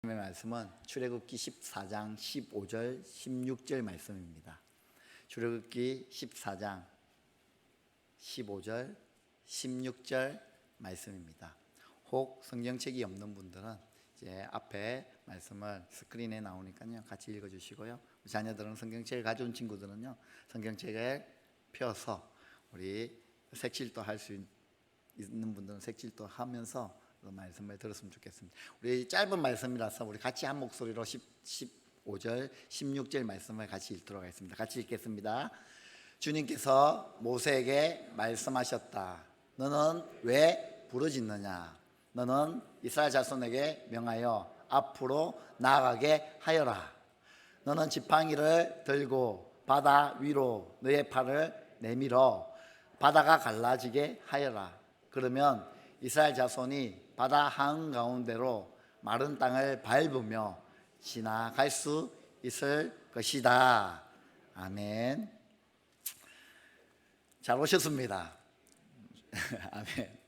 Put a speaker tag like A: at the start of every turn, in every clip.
A: 하나님의 말씀은 출애굽기 14장 15절 16절 말씀입니다. 출애굽기 14장 15절 16절 말씀입니다. 혹 성경책이 없는 분들은 이제 앞에 말씀을 스크린에 나오니까요 같이 읽어주시고요. 자녀들은 성경책을 가져온 친구들은요 성경책을 펴서 우리 색칠도 할 수 있는 분들은 색칠도 하면서 그 말씀을 들었으면 좋겠습니다. 우리 짧은 말씀이라서 우리 같이 한 목소리로 15절 16절 말씀을 같이 읽도록 하겠습니다. 같이 읽겠습니다. 주님께서 모세에게 말씀하셨다. 너는 왜 부르짖느냐? 너는 이스라엘 자손에게 명하여 앞으로 나아가게 하여라. 너는 지팡이를 들고 바다 위로 너의 팔을 내밀어 바다가 갈라지게 하여라. 그러면 이스라엘 자손이 바다 한가운데로 마른 땅을 밟으며 지나갈 수 있을 것이다. 아멘. 잘 오셨습니다. 아멘.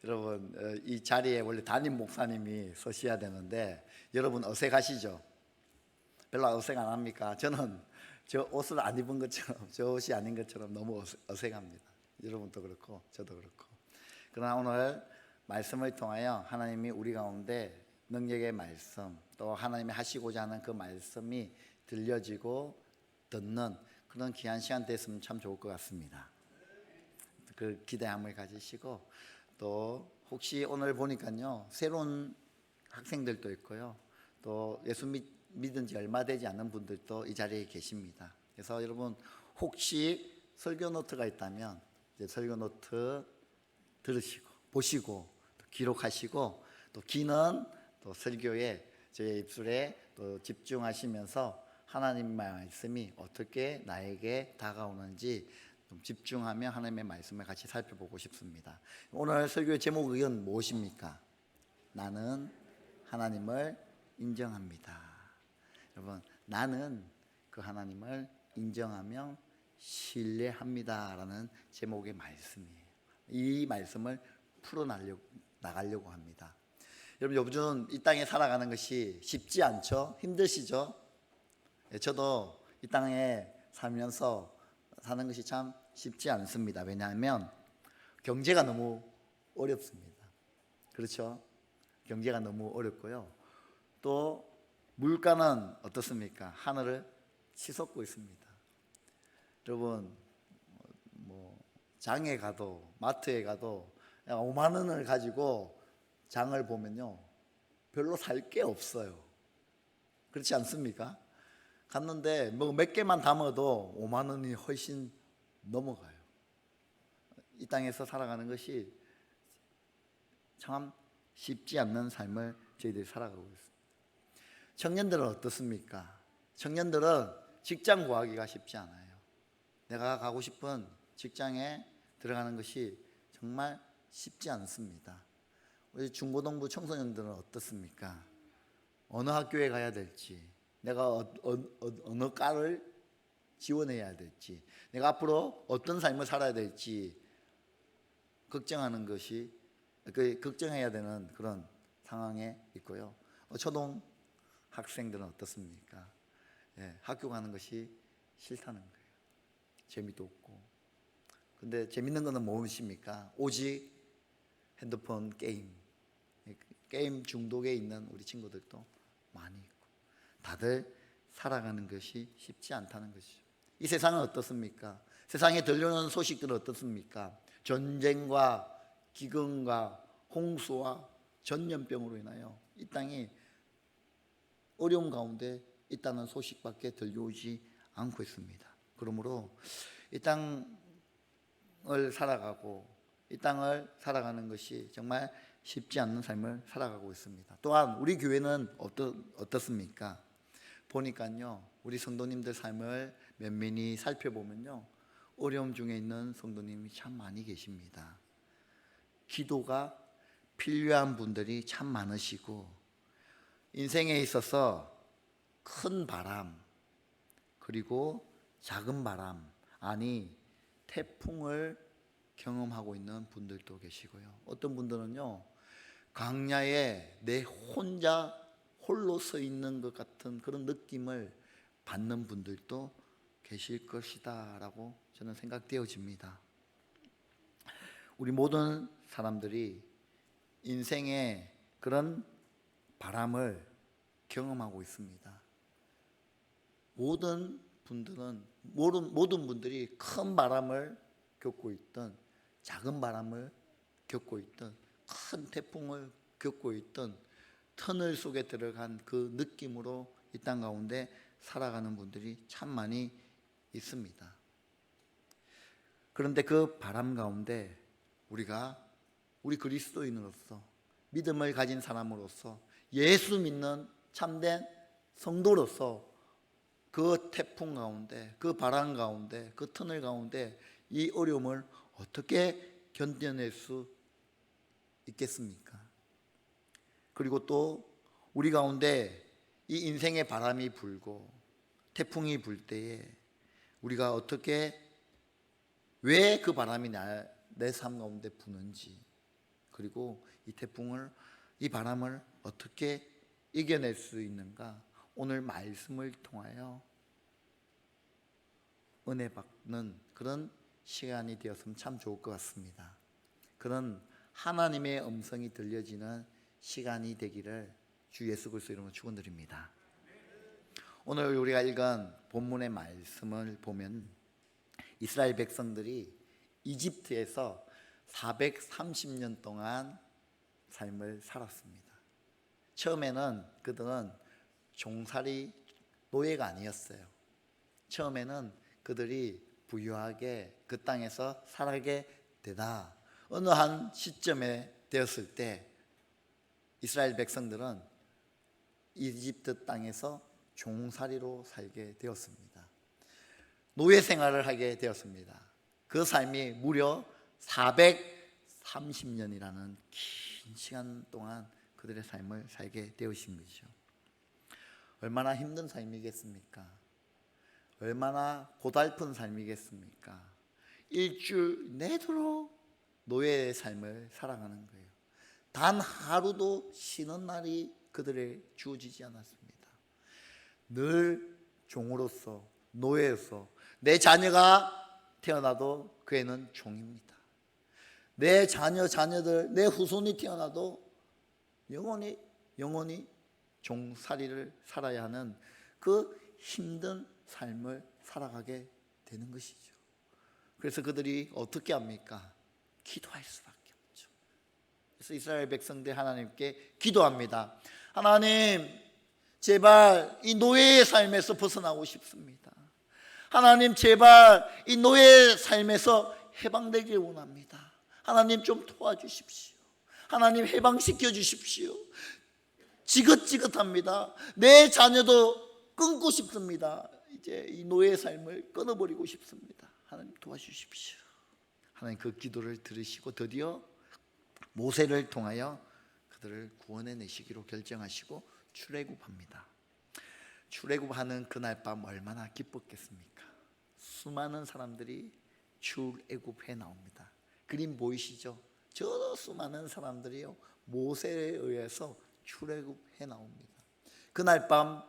A: 여러분, 이 자리에 원래 담임 목사님이 서셔야 되는데 여러분 어색하시죠? 별로 어색 안 합니까? 저는 저 옷을 안 입은 것처럼, 저 옷이 아닌 것처럼 너무 어색합니다. 여러분도 그렇고 저도 그렇고. 그러나 오늘 말씀을 통하여 하나님이 우리 가운데 능력의 말씀, 또 하나님이 하시고자 하는 그 말씀이 들려지고 듣는 그런 귀한 시간 됐으면 참 좋을 것 같습니다. 그 기대함을 가지시고, 또 혹시 오늘 보니까요 새로운 학생들도 있고요, 또 예수 믿은 지 얼마 되지 않은 분들도 이 자리에 계십니다. 그래서 여러분 혹시 설교 노트가 있다면 이제 설교 노트 들으시고 보시고 또 기록하시고, 또 기는 또 설교에 제 입술에 또 집중하시면서 하나님의 말씀이 어떻게 나에게 다가오는지 좀 집중하며 하나님의 말씀을 같이 살펴보고 싶습니다. 오늘 설교의 제목은 무엇입니까? 나는 하나님을 인정합니다. 여러분, 나는 그 하나님을 인정하며 신뢰합니다라는 제목의 말씀이에요. 이 말씀을 풀어나가려고 합니다. 여러분, 요즘 이 땅에 살아가는 것이 쉽지 않죠? 힘드시죠? 저도 이 땅에 살면서 사는 것이 참 쉽지 않습니다. 왜냐하면 경제가 너무 어렵습니다. 그렇죠? 경제가 너무 어렵고요. 또 물가는 어떻습니까? 하늘을 치솟고 있습니다. 여러분, 장에 가도 마트에 가도 5만 원을 가지고 장을 보면요 별로 살 게 없어요. 그렇지 않습니까? 갔는데 몇 개만 담아도 5만 원이 훨씬 넘어가요. 이 땅에서 살아가는 것이 참 쉽지 않는 삶을 저희들이 살아가고 있습니다. 청년들은 어떻습니까? 청년들은 직장 구하기가 쉽지 않아요. 내가 가고 싶은 직장에 들어가는 것이 정말 쉽지 않습니다. 우리 중고등부 청소년들은 어떻습니까? 어느 학교에 가야 될지, 내가 어느 과를 지원해야 될지, 내가 앞으로 어떤 삶을 살아야 될지 걱정하는 것이 걱정해야 되는 그런 상황에 있고요. 초등 학생들은 어떻습니까? 학교 가는 것이 싫다는 거예요. 재미도 없고. 근데 재밌는 거는 무엇입니까? 오직 핸드폰 게임 중독에 있는 우리 친구들도 많이 있고, 다들 살아가는 것이 쉽지 않다는 것이죠. 이 세상은 어떻습니까? 세상에 들려오는 소식들은 어떻습니까? 전쟁과 기근과 홍수와 전염병으로 인하여 이 땅이 어려움 가운데 있다는 소식밖에 들려오지 않고 있습니다. 그러므로 이 땅을 살아가고 이 땅을 살아가는 것이 정말 쉽지 않는 삶을 살아가고 있습니다. 또한 우리 교회는 어떻습니까? 보니까요 우리 성도님들 삶을 면면히 살펴보면요 어려움 중에 있는 성도님이 참 많이 계십니다. 기도가 필요한 분들이 참 많으시고, 인생에 있어서 큰 바람 그리고 작은 바람, 아니 태풍을 경험하고 있는 분들도 계시고요. 어떤 분들은요 광야에 내 홀로 서 있는 것 같은 그런 느낌을 받는 분들도 계실 것이다 라고 저는 생각되어집니다. 우리 모든 사람들이 인생에 그런 바람을 경험하고 있습니다. 모든 분들이 큰 바람을 겪고 있던, 작은 바람을 겪고 있던, 큰 태풍을 겪고 있던, 터널 속에 들어간 그 느낌으로 이 땅 가운데 살아가는 분들이 참 많이 있습니다. 그런데 그 바람 가운데 우리 그리스도인으로서, 믿음을 가진 사람으로서, 예수 믿는 참된 성도로서 그 태풍 가운데, 그 바람 가운데, 그 터널 가운데 이 어려움을 어떻게 견뎌낼 수 있겠습니까? 그리고 또 우리 가운데 이 인생의 바람이 불고 태풍이 불 때에 우리가 어떻게, 왜 그 바람이 내 삶 가운데 부는지, 그리고 이 바람을 어떻게 이겨낼 수 있는가, 오늘 말씀을 통하여 은혜 받는 그런 시간이 되었으면 참 좋을 것 같습니다. 그런 하나님의 음성이 들려지는 시간이 되기를 주 예수 그리스도 이름으로 축원드립니다. 오늘 우리가 읽은 본문의 말씀을 보면 이스라엘 백성들이 이집트에서 430년 동안 삶을 살았습니다. 처음에는 그들은 종살이 노예가 아니었어요. 처음에는 그들이 부유하게 그 땅에서 살게 되다. 어느 한 시점에 되었을 때 이스라엘 백성들은 이집트 땅에서 종살이로 살게 되었습니다. 노예 생활을 하게 되었습니다. 그 삶이 무려 430년이라는 긴 시간 동안 그들의 삶을 살게 되으신 것이죠. 얼마나 힘든 삶이겠습니까? 얼마나 고달픈 삶이겠습니까? 일주일 내도록 노예의 삶을 살아가는 거예요. 단 하루도 쉬는 날이 그들에게 주어지지 않았습니다. 늘 종으로서, 노예로서, 내 자녀가 태어나도 그 애는 종입니다. 내 자녀들, 내 후손이 태어나도 영원히 종살이를 살아야 하는 그 힘든 삶을 살아가게 되는 것이죠. 그래서 그들이 어떻게 합니까? 기도할 수밖에 없죠. 그래서 이스라엘 백성들 하나님께 기도합니다. 하나님, 제발 이 노예의 삶에서 벗어나고 싶습니다. 하나님, 제발 이 노예의 삶에서 해방되길 원합니다. 하나님, 좀 도와주십시오. 하나님, 해방시켜 주십시오. 지긋지긋합니다. 내 자녀도 끊고 싶습니다. 이제 이 노예의 삶을 끊어버리고 싶습니다. 하나님, 도와주십시오. 하나님 그 기도를 들으시고 드디어 모세를 통하여 그들을 구원해내시기로 결정하시고 출애굽합니다. 출애굽하는 그날 밤 얼마나 기뻤겠습니까? 수많은 사람들이 출애굽해 나옵니다. 그림 보이시죠? 저 수많은 사람들이요, 모세에 의해서 출애굽해 나옵니다. 그날 밤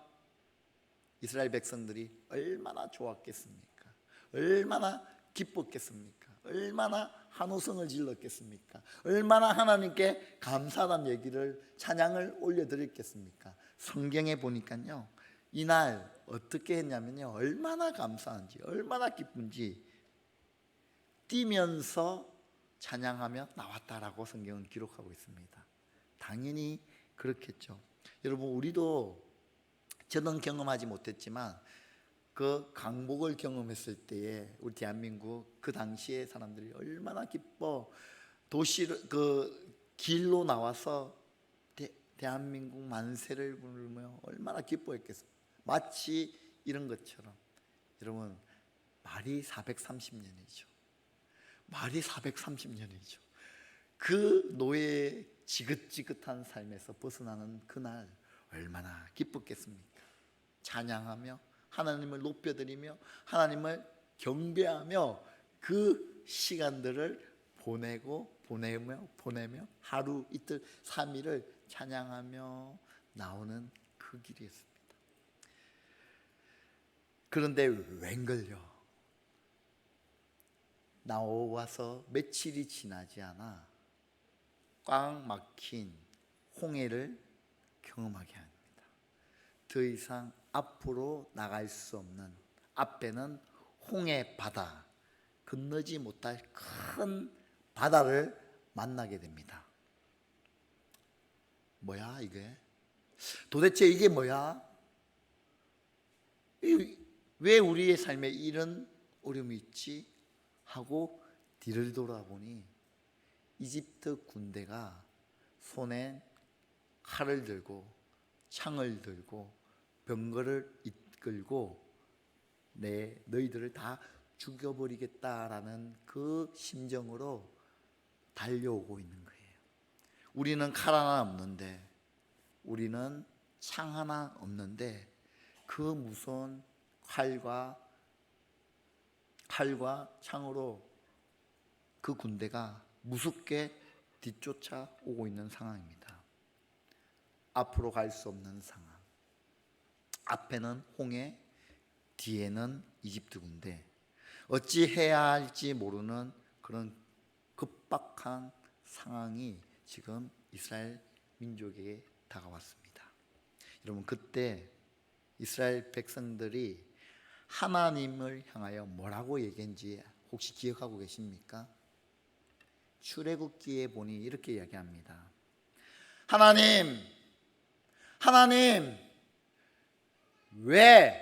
A: 이스라엘 백성들이 얼마나 좋았겠습니까? 얼마나 기뻤겠습니까? 얼마나 한호성을 질렀겠습니까? 얼마나 하나님께 감사한 얘기를, 찬양을 올려드렸겠습니까? 성경에 보니까요, 이날 어떻게 했냐면요, 얼마나 감사한지, 얼마나 기쁜지 뛰면서 찬양하며 나왔다라고 성경은 기록하고 있습니다. 당연히 그렇겠죠. 여러분, 우리도, 저는 경험하지 못했지만 그 강복을 경험했을 때에 우리 대한민국 그 당시에 사람들이 얼마나 기뻐, 그 길로 나와서 대한민국 만세를 부르며 얼마나 기뻐했겠어요. 마치 이런 것처럼. 여러분, 말이 430년이죠. 말이 430년이죠. 그 노예의 지긋지긋한 삶에서 벗어나는 그날 얼마나 기뻤겠습니까? 찬양하며 하나님을 높여드리며 하나님을 경배하며 그 시간들을 보내며 하루 이틀 3일을 찬양하며 나오는 그 길이었습니다. 그런데 웬걸요, 나와서 며칠이 지나지 않아 꽉 막힌 홍해를 경험하게 합니다. 더 이상 앞으로 나갈 수 없는, 앞에는 홍해 바다, 건너지 못할 큰 바다를 만나게 됩니다. 뭐야 이게? 도대체 이게 뭐야? 왜 우리의 삶에 이런 어려움이 있지? 하고 뒤를 돌아보니 이집트 군대가 손에 칼을 들고 창을 들고 병거를 이끌고 너희들을 다 죽여버리겠다라는 그 심정으로 달려오고 있는 거예요. 우리는 칼 하나 없는데, 우리는 창 하나 없는데 그 무서운 칼과 창으로 그 군대가 무섭게 뒤쫓아오고 있는 상황입니다. 앞으로 갈 수 없는 상황. 앞에는 홍해, 뒤에는 이집트 군대. 어찌 해야 할지 모르는 그런 급박한 상황이 지금 이스라엘 민족에게 다가왔습니다. 여러분, 그때 이스라엘 백성들이 하나님을 향하여 뭐라고 얘기했는지 혹시 기억하고 계십니까? 출애굽기에 보니 이렇게 이야기합니다. 하나님, 왜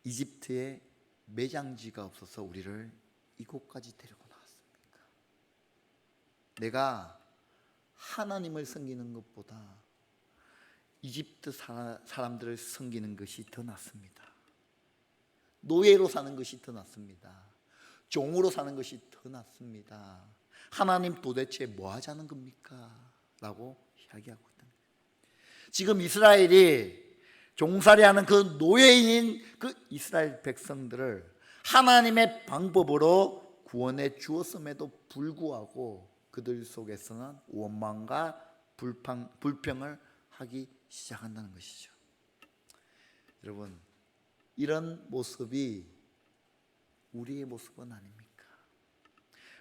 A: 이집트에 매장지가 없어서 우리를 이곳까지 데리고 나왔습니까? 내가 하나님을 섬기는 것보다 이집트 사람들을 섬기는 것이 더 낫습니다. 노예로 사는 것이 더 낫습니다. 종으로 사는 것이 더 낫습니다. 하나님 도대체 뭐 하자는 겁니까? 라고 이야기하고 있다. 지금 이스라엘이 종살이하는 그 노예인 그 이스라엘 백성들을 하나님의 방법으로 구원해 주었음에도 불구하고 그들 속에서는 원망과 불평을 하기 시작한다는 것이죠. 여러분, 이런 모습이 우리의 모습은 아닙니까?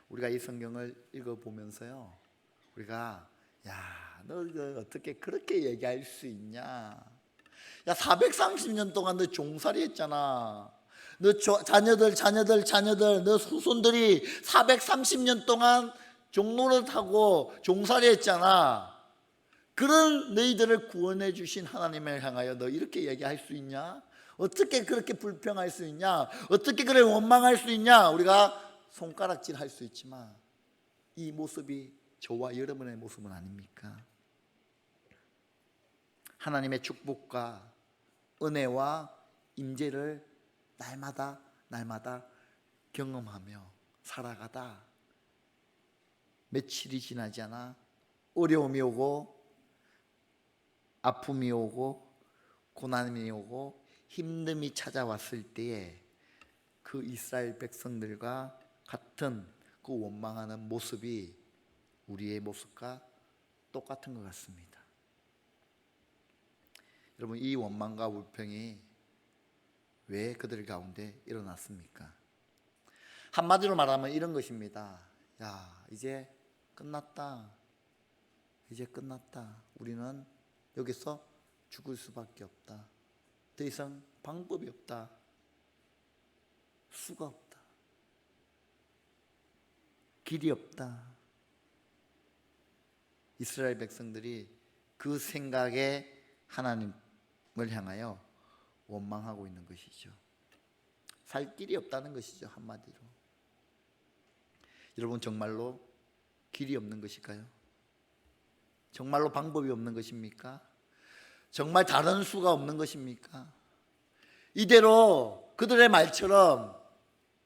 A: 우리가 이 성경을 읽어보면서요, 우리가 너 어떻게 그렇게 얘기할 수 있냐? 430년 동안 너 종살이 했잖아. 너 자녀들, 너 후손들이 430년 동안 종노릇하고 종살이 했잖아. 그런 너희들을 구원해 주신 하나님을 향하여 너 이렇게 얘기할 수 있냐? 어떻게 그렇게 불평할 수 있냐? 어떻게 그래 원망할 수 있냐? 우리가 손가락질 할 수 있지만 이 모습이 저와 여러분의 모습은 아닙니까? 하나님의 축복과 은혜와 임재를 날마다 경험하며 살아가다 며칠이 지나지 않아 어려움이 오고 아픔이 오고 고난이 오고 힘듦이 찾아왔을 때에 그 이스라엘 백성들과 같은 그 원망하는 모습이 우리의 모습과 똑같은 것 같습니다. 여러분, 이 원망과 불평이 왜 그들 가운데 일어났습니까? 한마디로 말하면 이런 것입니다. 이제 끝났다. 우리는 여기서 죽을 수밖에 없다. 더 이상 방법이 없다. 수가 없다. 길이 없다. 이스라엘 백성들이 그 생각에 하나님을 향하여 원망하고 있는 것이죠. 살 길이 없다는 것이죠, 한마디로. 여러분, 정말로 길이 없는 것일까요? 정말로 방법이 없는 것입니까? 정말 다른 수가 없는 것입니까? 이대로 그들의 말처럼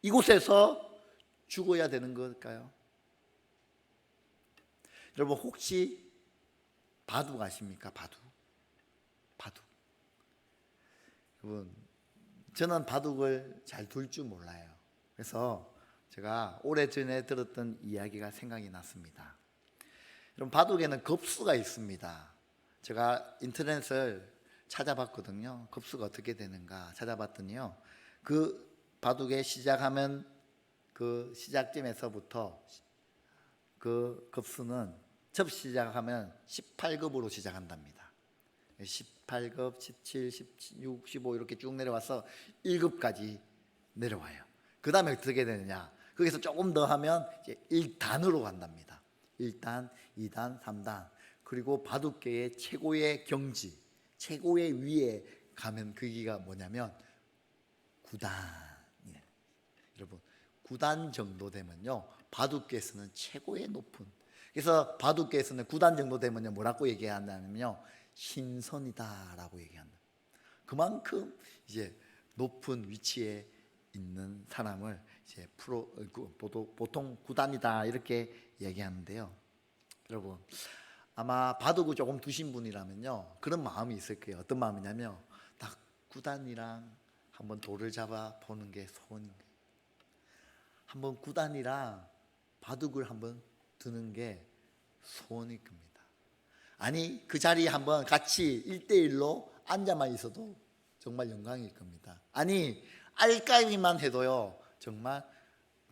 A: 이곳에서 죽어야 되는 걸까요? 여러분, 혹시 바둑 아십니까? 바둑. 여러분, 저는 바둑을 잘 둘 줄 몰라요. 그래서 제가 오래전에 들었던 이야기가 생각이 났습니다. 여러분, 바둑에는 급수가 있습니다. 제가 인터넷을 찾아봤거든요. 급수가 어떻게 되는가 찾아봤더니요. 그 바둑에 시작하면 그 시작점에서부터 그 급수는 첫 시작하면 18급으로 시작한답니다. 18급, 17, 16, 15 이렇게 쭉 내려와서 1급까지 내려와요. 그 다음에 어떻게 되느냐? 거기서 조금 더 하면 이제 1단으로 간답니다. 1단, 2단, 3단. 그리고 바둑계의 최고의 경지, 최고의 위에 가면 그기가 뭐냐면 9단이에요. 여러분, 9단 정도 되면요, 바둑계에서는 최고의 높은. 그래서 바둑계에서는 9단 정도 되면요, 뭐라고 얘기한다면요, 신선이다라고 얘기한다. 그만큼 이제 높은 위치에 있는 사람을 이제 보통 9단이다 이렇게 얘기하는데요. 여러분, 아마 바둑을 조금 두신 분이라면요, 그런 마음이 있을 거예요. 어떤 마음이냐면, 딱 9단이랑 한번 돌을 잡아 보는 게 소원인 거예요. 한번 9단이랑 바둑을 한번 두는 게 소원일 겁니다. 아니, 그 자리에 한번 같이 1대1로 앉아만 있어도 정말 영광일 겁니다. 아니, 알까기만 해도요, 정말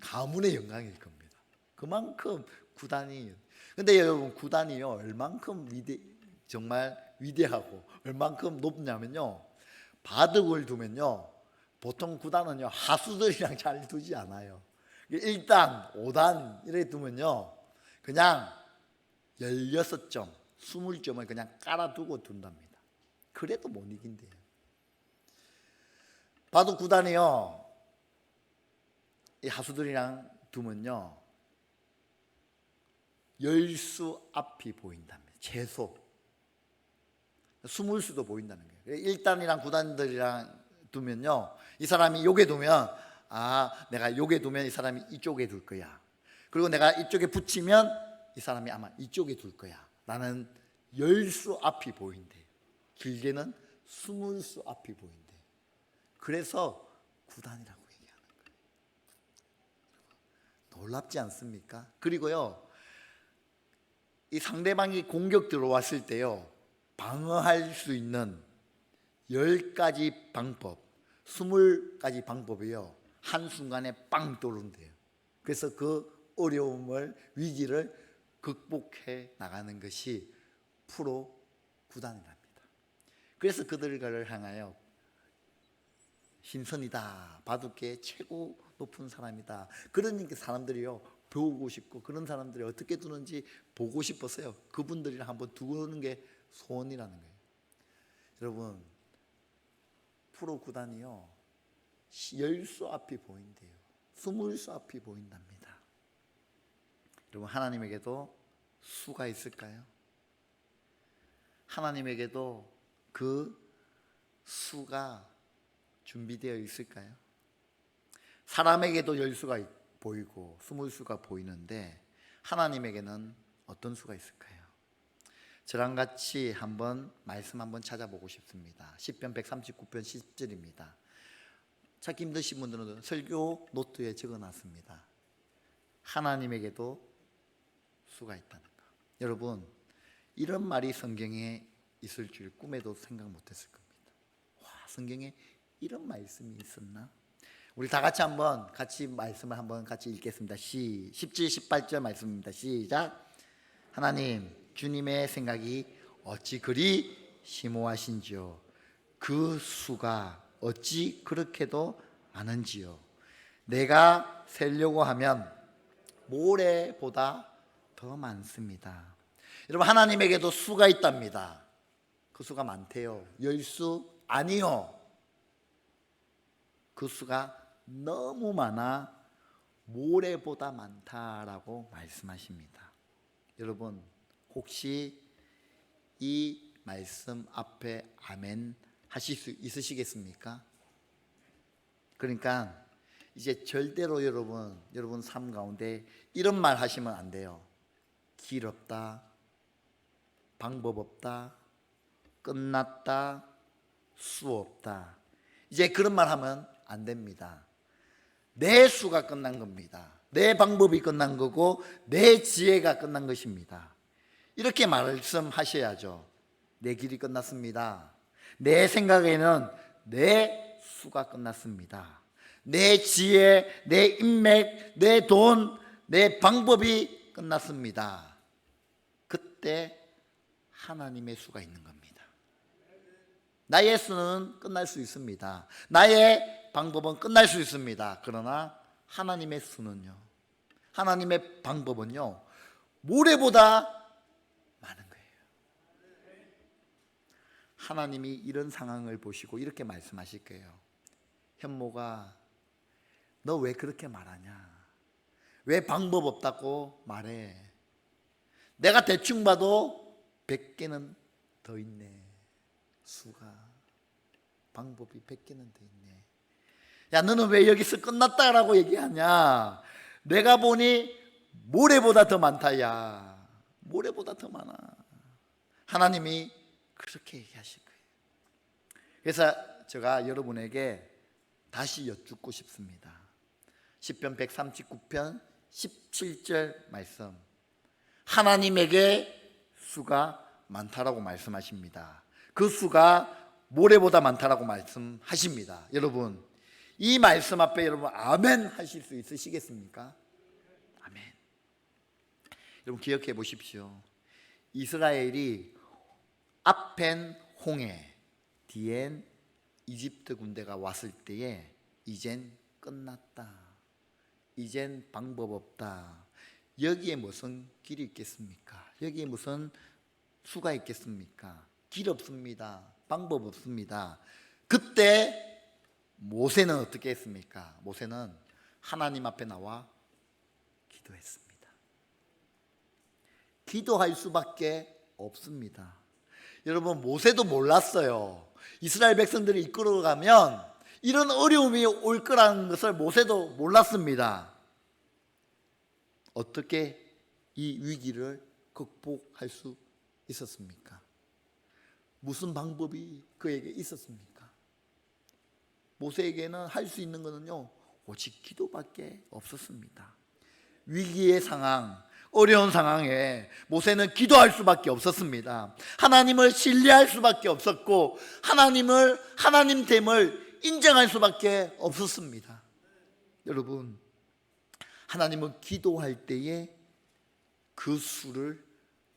A: 가문의 영광일 겁니다. 그만큼 9단이. 근데 여러분, 9단이요 얼만큼 정말 위대하고 얼만큼 높냐면요, 바둑을 두면요, 보통 9단은요 하수들이랑 잘 두지 않아요. 1단, 5단 이렇게 두면요, 그냥 16점, 20점을 그냥 깔아두고 둔답니다. 그래도 못 이긴대요. 바둑 9단이요, 이 하수들이랑 두면요, 열수 앞이 보인답니다. 최소 20수도 보인다는 거예요. 1단이랑 9단들이랑 두면요, 이 사람이 요게 두면, 아, 내가 요게 두면 이 사람이 이쪽에 둘 거야. 그리고 내가 이쪽에 붙이면 이 사람이 아마 이쪽에 둘 거야 라는 열수 앞이 보인대요. 길게는 20수 앞이 보인대요. 그래서 9단이라고 얘기하는 거예요. 놀랍지 않습니까? 그리고요, 이 상대방이 공격 들어왔을 때요, 방어할 수 있는 10가지 방법, 20가지 방법이요, 한순간에 빵 떠오른대요. 그래서 그 어려움을, 위기를 극복해 나가는 것이 프로 9단이랍니다. 그래서 그들을 향하여 신선이다, 바둑계 최고 높은 사람이다. 그러니까 사람들이요 배우고 싶고, 그런 사람들이 어떻게 두는지 보고 싶었어요. 그분들이랑 한번 두는 게 소원이라는 거예요. 여러분, 프로 9단이요 10수 앞이 보인대요. 20수 앞이 보인답니다. 여러분, 하나님에게도 수가 있을까요? 하나님에게도 그 수가 준비되어 있을까요? 사람에게도 10수가 보이고 20수가 보이는데 하나님에게는 어떤 수가 있을까요? 저랑 같이 한번 말씀 한번 찾아보고 싶습니다. 시편 139편 10절입니다. 찾기 힘드신 분들은 설교 노트에 적어놨습니다. 하나님에게도 수가 있다는 것. 여러분, 이런 말이 성경에 있을 줄 꿈에도 생각 못했을 겁니다. 와, 성경에 이런 말씀이 있었나? 우리 다 같이 한번 같이 말씀을 한번 같이 읽겠습니다. 10절 18절 말씀입니다. 시작. 하나님, 주님의 생각이 어찌 그리 심오하신지요. 그 수가 어찌 그렇게도 많은지요. 내가 세려고 하면 모래보다 더 많습니다. 여러분, 하나님에게도 수가 있답니다. 그 수가 많대요. 10수 아니요, 그 수가 너무 많아 모래보다 많다라고 말씀하십니다. 여러분, 혹시 이 말씀 앞에 아멘 하실 수 있으시겠습니까? 그러니까 이제 절대로 여러분 삶 가운데 이런 말 하시면 안 돼요. 길 없다, 방법 없다, 끝났다, 수 없다. 이제 그런 말 하면 안 됩니다. 내 수가 끝난 겁니다. 내 방법이 끝난 거고 내 지혜가 끝난 것입니다. 이렇게 말씀하셔야죠. 내 길이 끝났습니다. 내 생각에는 내 수가 끝났습니다. 내 지혜, 내 인맥, 내 돈, 내 방법이 끝났습니다. 그때 하나님의 수가 있는 겁니다. 나의 수는 끝날 수 있습니다. 나의 방법은 끝날 수 있습니다. 그러나 하나님의 수는요, 하나님의 방법은요, 모래보다 많은 거예요. 하나님이 이런 상황을 보시고 이렇게 말씀하실 거예요. 현모가, 너 왜 그렇게 말하냐? 왜 방법 없다고 말해? 내가 대충 봐도 100개는 더 있네. 수가, 방법이 100개는 더 있네. 야, 너는 왜 여기서 끝났다라고 얘기하냐? 내가 보니 모래보다 더 많다. 야, 모래보다 더 많아. 하나님이 그렇게 얘기하실 거예요. 그래서 제가 여러분에게 다시 여쭙고 싶습니다. 시편 139편 17절 말씀, 하나님에게 수가 많다라고 말씀하십니다. 그 수가 모래보다 많다라고 말씀하십니다. 여러분, 이 말씀 앞에 여러분 아멘 하실 수 있으시겠습니까? 아멘. 여러분 기억해 보십시오. 이스라엘이 앞엔 홍해, 뒤엔 이집트 군대가 왔을 때에 이젠 끝났다, 이젠 방법 없다, 여기에 무슨 길이 있겠습니까? 여기에 무슨 수가 있겠습니까? 길 없습니다. 방법 없습니다. 그때 모세는 어떻게 했습니까? 모세는 하나님 앞에 나와 기도했습니다. 기도할 수밖에 없습니다. 여러분, 모세도 몰랐어요. 이스라엘 백성들이 이끌어가면 이런 어려움이 올 거라는 것을 모세도 몰랐습니다. 어떻게 이 위기를 극복할 수 있었습니까? 무슨 방법이 그에게 있었습니까? 모세에게는 할 수 있는 것은요, 오직 기도밖에 없었습니다. 위기의 상황, 어려운 상황에 모세는 기도할 수밖에 없었습니다. 하나님을 신뢰할 수밖에 없었고, 하나님됨을 인정할 수밖에 없었습니다. 여러분, 하나님은 기도할 때에 그 수를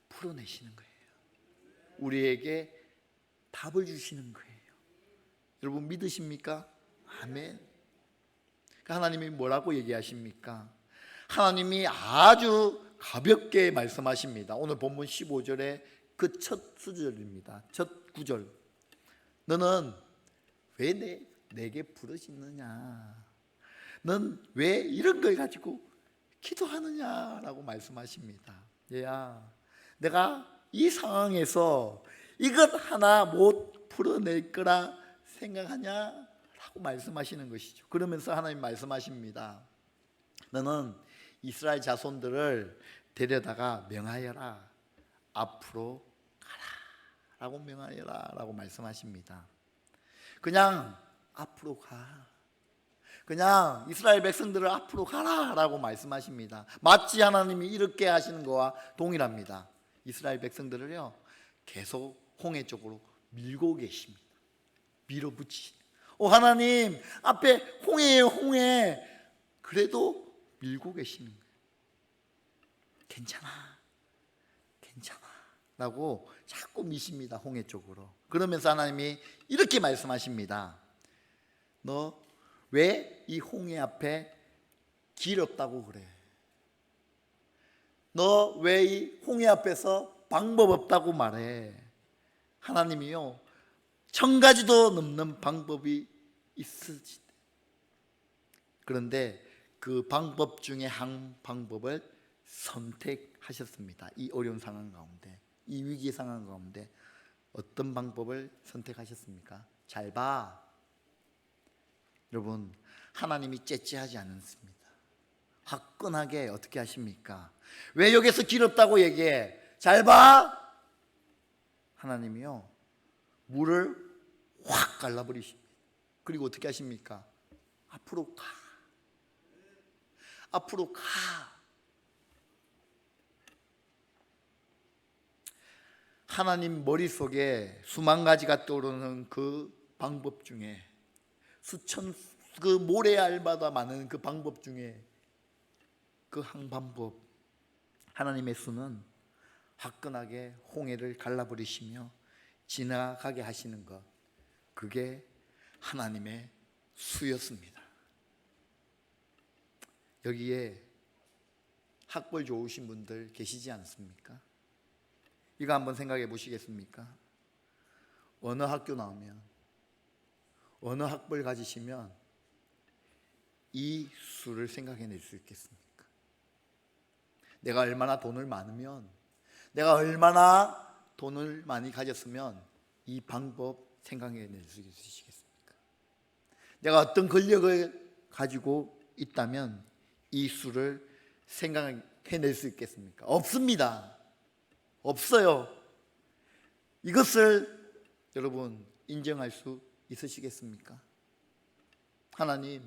A: 풀어내시는 거예요. 우리에게 답을 주시는 거예요. 여러분 믿으십니까? 아멘. 하나님이 뭐라고 얘기하십니까? 하나님이 아주 가볍게 말씀하십니다. 오늘 본문 15절의 그 첫 수절입니다. 첫 구절. 너는 왜 내게 부르짖느냐? 넌 왜 이런 걸 가지고 기도하느냐라고 말씀하십니다. 얘야, 내가 이 상황에서 이것 하나 못 풀어낼 거라 생각하냐? 라고 말씀하시는 것이죠. 그러면서 하나님 말씀하십니다. 너는 이스라엘 자손들을 데려다가 명하여라. 앞으로 가라 라고 명하여라 라고 말씀하십니다. 그냥 앞으로 가, 그냥 이스라엘 백성들을 앞으로 가라 라고 말씀하십니다. 마치 하나님이 이렇게 하시는 거와 동일합니다. 이스라엘 백성들을요 계속 홍해 쪽으로 밀고 계십니다. 밀어붙이시. 하나님 앞에 홍해예요, 홍해. 그래도 밀고 계시는 거예요. 괜찮아, 괜찮아 라고 자꾸 미십니다. 홍해 쪽으로. 그러면서 하나님이 이렇게 말씀하십니다. 너 왜 이 홍해 앞에 길 없다고 그래? 너 왜 이 홍해 앞에서 방법 없다고 말해? 하나님이요 1000가지도 넘는 방법이 있으시대. 그런데 그 방법 중에 한 방법을 선택하셨습니다. 이 어려운 상황 가운데, 이 위기 상황 가운데 어떤 방법을 선택하셨습니까? 잘 봐. 여러분, 하나님이 째째하지 않습니다. 화끈하게 어떻게 하십니까? 왜 여기서 길 없다고 얘기해? 잘 봐. 하나님이요 물을 확 갈라버리십니다. 그리고 어떻게 하십니까? 앞으로 가, 앞으로 가. 하나님 머릿속에 수만 가지가 떠오르는 그 방법 중에 수천 그 모래알마다 많은 그 방법 중에 그 한 방법, 하나님의 수는 화끈하게 홍해를 갈라버리시며 지나가게 하시는 것, 그게 하나님의 수였습니다. 여기에 학벌 좋으신 분들 계시지 않습니까? 이거 한번 생각해 보시겠습니까? 어느 학교 나오면, 어느 학벌 가지시면 이 수를 생각해낼 수 있겠습니까? 내가 얼마나 돈을 많으면, 내가 얼마나 돈을 많이 가졌으면 이 방법 생각해낼 수 있으시겠습니까? 내가 어떤 권력을 가지고 있다면 이 수를 생각해낼 수 있겠습니까? 없습니다. 없어요. 이것을 여러분 인정할 수 있으시겠습니까? 하나님,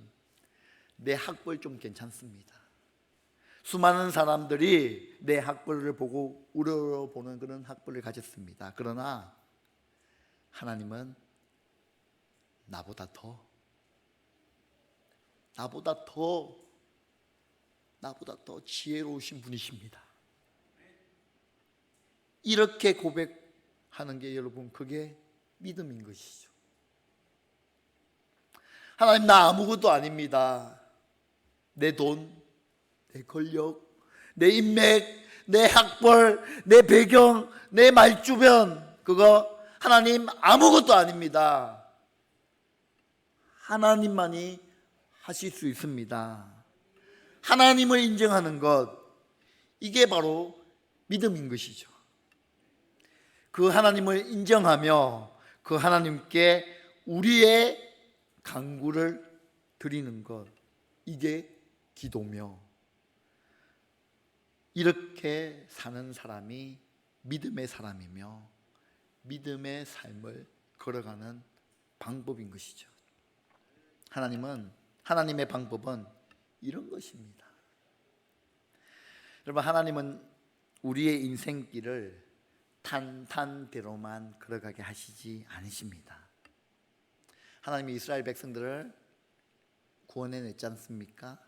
A: 내 학벌 좀 괜찮습니다. 수많은 사람들이 내 학벌을 보고 우러러보는 그런 학벌을 가졌습니다. 그러나 하나님은 나보다 더 지혜로우신 분이십니다. 이렇게 고백하는 게 여러분, 그게 믿음인 것이죠. 하나님, 나 아무것도 아닙니다. 내 돈, 내 권력, 내 인맥, 내 학벌, 내 배경, 내 말주변, 그거 하나님 아무것도 아닙니다. 하나님만이 하실 수 있습니다. 하나님을 인정하는 것, 이게 바로 믿음인 것이죠. 그 하나님을 인정하며 그 하나님께 우리의 간구를 드리는 것, 이게 기도며, 이렇게 사는 사람이 믿음의 사람이며 믿음의 삶을 걸어가는 방법인 것이죠. 하나님의 방법은 이런 것입니다. 여러분, 하나님은 우리의 인생길을 탄탄대로만 걸어가게 하시지 않으십니다. 하나님이 이스라엘 백성들을 구원해냈지 않습니까?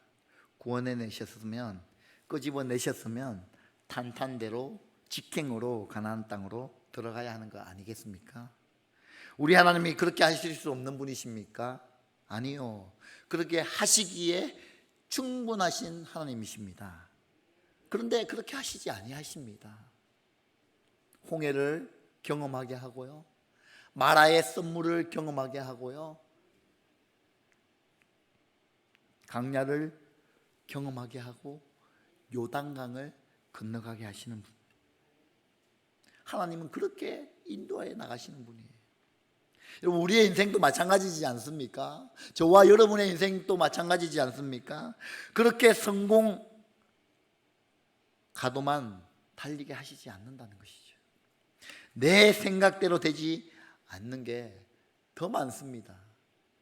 A: 구원해내셨으면, 끄집어내셨으면 탄탄대로 직행으로 가나안 땅으로 들어가야 하는 거 아니겠습니까? 우리 하나님이 그렇게 하실 수 없는 분이십니까? 아니요. 그렇게 하시기에 충분하신 하나님이십니다. 그런데 그렇게 하시지 아니하십니다. 홍해를 경험하게 하고요, 마라의 썬물을 경험하게 하고요, 강야를 경험하게 하고 요단강을 건너가게 하시는 분, 하나님은 그렇게 인도하여 나가시는 분이에요. 여러분, 우리의 인생도 마찬가지지 않습니까? 저와 여러분의 인생도 마찬가지지 않습니까? 그렇게 성공 가도만 달리게 하시지 않는다는 것이죠. 내 생각대로 되지 않는 게 더 많습니다.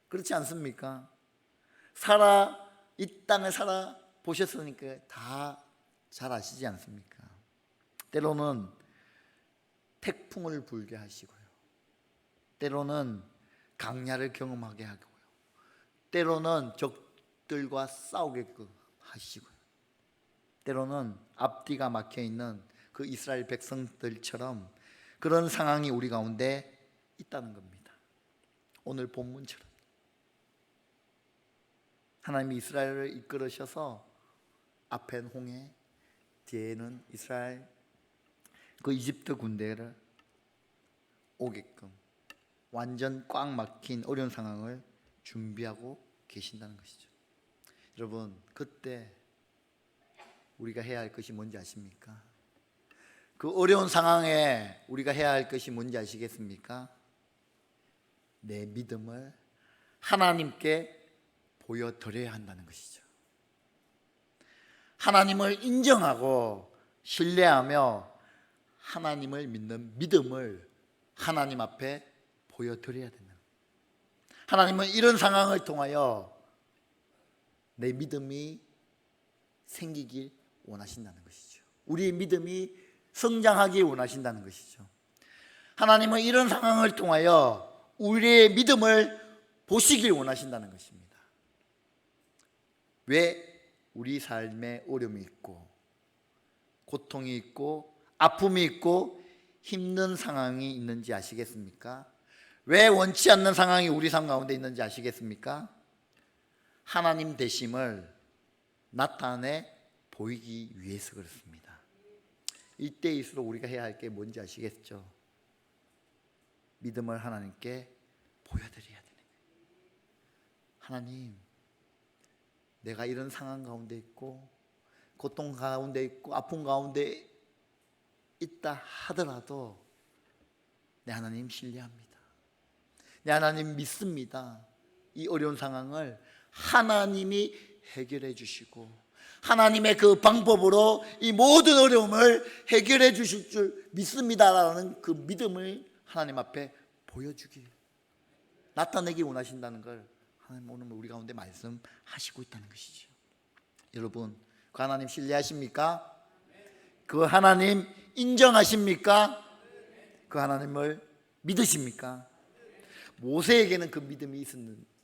A: 그렇지 않습니까? 이 땅을 살아 보셨으니까 다 잘 아시지 않습니까? 때로는 태풍을 불게 하시고요, 때로는 강야를 경험하게 하고요, 때로는 적들과 싸우게끔 하시고요, 때로는 앞뒤가 막혀있는 그 이스라엘 백성들처럼 그런 상황이 우리 가운데 있다는 겁니다. 오늘 본문처럼 하나님이 이스라엘을 이끌으셔서 앞엔 홍해, 뒤에는 이스라엘 그 이집트 군대를 오게끔 완전 꽉 막힌 어려운 상황을 준비하고 계신다는 것이죠. 여러분, 그때 우리가 해야 할 것이 뭔지 아십니까? 그 어려운 상황에 우리가 해야 할 것이 뭔지 아시겠습니까? 내 믿음을 하나님께 보여드려야 한다는 것이죠. 하나님을 인정하고 신뢰하며 하나님을 믿는 믿음을 하나님 앞에 보여드려야 된다. 하나님은 이런 상황을 통하여 내 믿음이 생기길 원하신다는 것이죠. 우리의 믿음이 성장하길 원하신다는 것이죠. 하나님은 이런 상황을 통하여 우리의 믿음을 보시길 원하신다는 것입니다. 왜 우리 삶에 어려움이 있고 고통이 있고 아픔이 있고 힘든 상황이 있는지 아시겠습니까? 왜 원치 않는 상황이 우리 삶 가운데 있는지 아시겠습니까? 하나님 되심을 나타내 보이기 위해서 그렇습니다. 이때일수록 우리가 해야 할 게 뭔지 아시겠죠? 믿음을 하나님께 보여드려야 되는 거예요. 하나님, 내가 이런 상황 가운데 있고 고통 가운데 있고 아픔 가운데 있다 하더라도 내 하나님 신뢰합니다. 내 하나님 믿습니다. 이 어려운 상황을 하나님이 해결해 주시고 하나님의 그 방법으로 이 모든 어려움을 해결해 주실 줄 믿습니다라는 그 믿음을 하나님 앞에 보여주기, 나타내기 원하신다는 걸 하나님 오늘 우리 가운데 말씀하시고 있다는 것이죠. 여러분, 그 하나님 신뢰하십니까? 그 하나님 인정하십니까? 그 하나님을 믿으십니까? 모세에게는 그 믿음이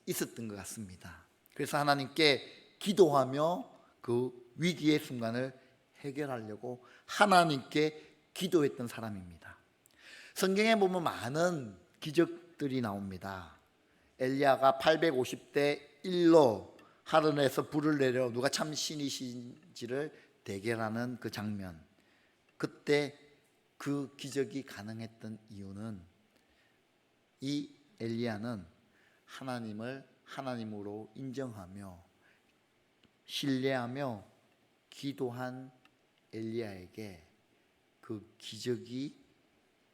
A: 있었던 것 같습니다. 그래서 하나님께 기도하며 그 위기의 순간을 해결하려고 하나님께 기도했던 사람입니다. 성경에 보면 많은 기적들이 나옵니다. 엘리야가 850대 1로 하늘에서 불을 내려 누가 참 신이신지를 대결하는 그 장면, 그때 그 기적이 가능했던 이유는 이 엘리야는 하나님을 하나님으로 인정하며 신뢰하며 기도한 엘리야에게 그 기적이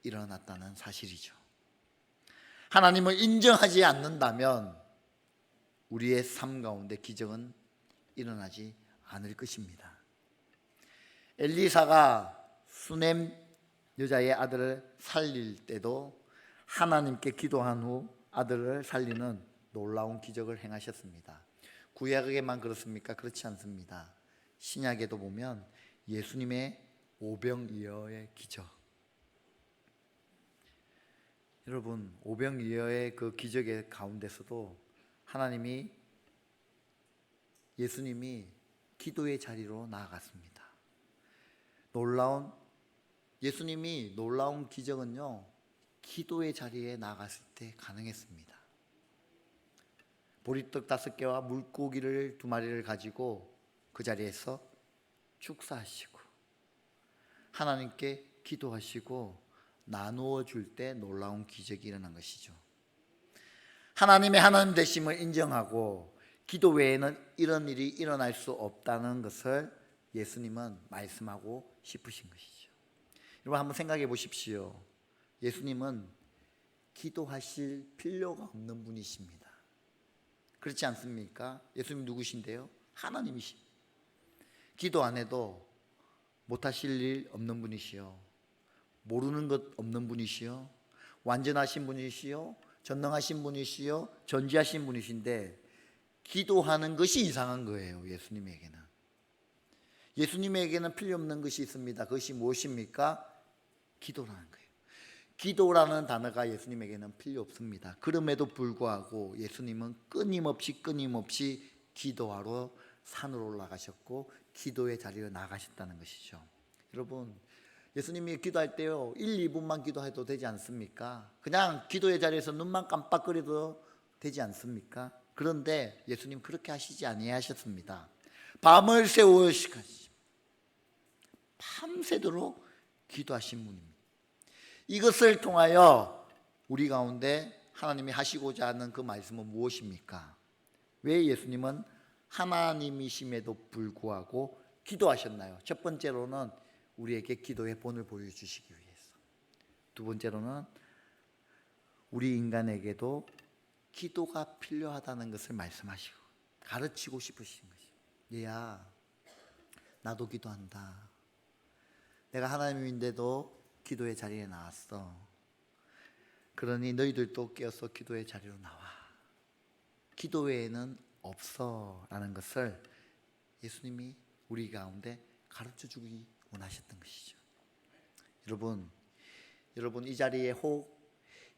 A: 일어났다는 사실이죠. 하나님을 인정하지 않는다면 우리의 삶 가운데 기적은 일어나지 않을 것입니다. 엘리사가 수넴 여자의 아들을 살릴 때도 하나님께 기도한 후 아들을 살리는 놀라운 기적을 행하셨습니다. 구약에만 그렇습니까? 그렇지 않습니다. 신약에도 보면 예수님의 오병이어의 기적, 여러분, 오병이어의 그 기적의 가운데서도 하나님이 예수님이 기도의 자리로 나아갔습니다. 예수님이 놀라운 기적은요, 기도의 자리에 나아갔을 때 가능했습니다. 보리떡 5개와 물고기를 2마리를 가지고 그 자리에서 축사하시고 하나님께 기도하시고 나누어 줄 때 놀라운 기적이 일어난 것이죠. 하나님의 하나님 되심을 인정하고 기도 외에는 이런 일이 일어날 수 없다는 것을 예수님은 말씀하고 싶으신 것이죠. 여러분 한번 생각해 보십시오. 예수님은 기도하실 필요가 없는 분이십니다. 그렇지 않습니까? 예수님 누구신데요? 하나님이십니다. 기도 안 해도 못하실 일 없는 분이시요, 모르는 것 없는 분이시요, 완전하신 분이시요, 전능하신 분이시요, 전지하신 분이신데 기도하는 것이 이상한 거예요. 예수님에게는 필요 없는 것이 있습니다. 그것이 무엇입니까? 기도라는 거예요. 기도라는 단어가 예수님에게는 필요 없습니다. 그럼에도 불구하고 예수님은 끊임없이 기도하러 산으로 올라가셨고 기도의 자리로 나가셨다는 것이죠. 여러분, 예수님이 기도할 때요 1, 2분만 기도해도 되지 않습니까? 그냥 기도의 자리에서 눈만 깜빡거려도 되지 않습니까? 그런데 예수님 그렇게 하시지 아니하셨습니다. 밤을 새우시까지 밤새도록 기도하신 분입니다. 이것을 통하여 우리 가운데 하나님이 하시고자 하는 그 말씀은 무엇입니까? 왜 예수님은 하나님이심에도 불구하고 기도하셨나요? 첫 번째로는 우리에게 기도의 본을 보여주시기 위해서, 두 번째로는 우리 인간에게도 기도가 필요하다는 것을 말씀하시고 가르치고 싶으신 것이죠. 얘야, 나도 기도한다. 내가 하나님인데도 기도의 자리에 나왔어. 그러니 너희들도 깨어서 기도의 자리로 나와. 기도 외에는 없어 라는 것을 예수님이 우리 가운데 가르쳐주기 원하셨던 것이죠. 여러분, 여러분 이 자리에 혹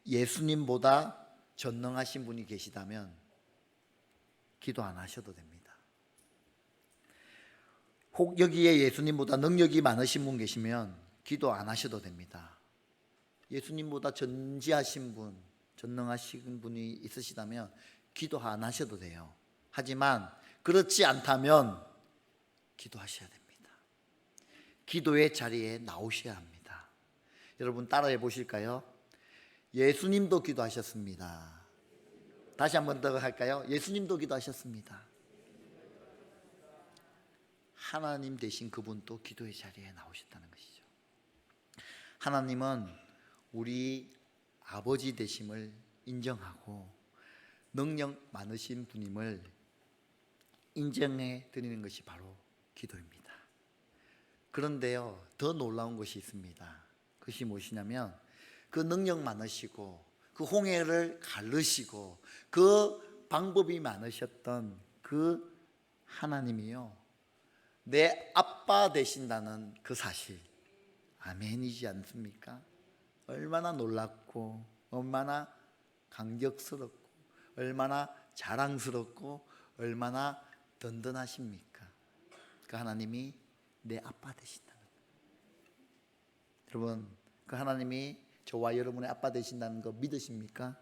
A: 예수님보다 전능하신 분이 계시다면 기도 안 하셔도 됩니다. 혹 여기에 예수님보다 능력이 많으신 분 계시면 기도 안 하셔도 됩니다. 예수님보다 전지하신 분, 전능하신 분이 있으시다면 기도 안 하셔도 돼요. 하지만 그렇지 않다면 기도하셔야 됩니다. 기도의 자리에 나오셔야 합니다. 여러분 따라해 보실까요? 예수님도 기도하셨습니다. 다시 한 번 더 할까요? 예수님도 기도하셨습니다. 하나님 되신 그분도 기도의 자리에 나오셨다는 것이죠. 하나님은 우리 아버지 되심을 인정하고 능력 많으신 분임을 인정해 드리는 것이 바로 기도입니다. 그런데요, 더 놀라운 것이 있습니다. 그것이 무엇이냐면 그 능력 많으시고 그 홍해를 가르시고 그 방법이 많으셨던 그 하나님이요, 내 아빠 되신다는 그 사실, 아멘이지 않습니까? 얼마나 놀랍고 얼마나 감격스럽고 얼마나 자랑스럽고 얼마나 든든하십니까? 그 하나님이 내 아빠 되신다는 거예요. 여러분, 그 하나님이 저와 여러분의 아빠 되신다는 거 믿으십니까?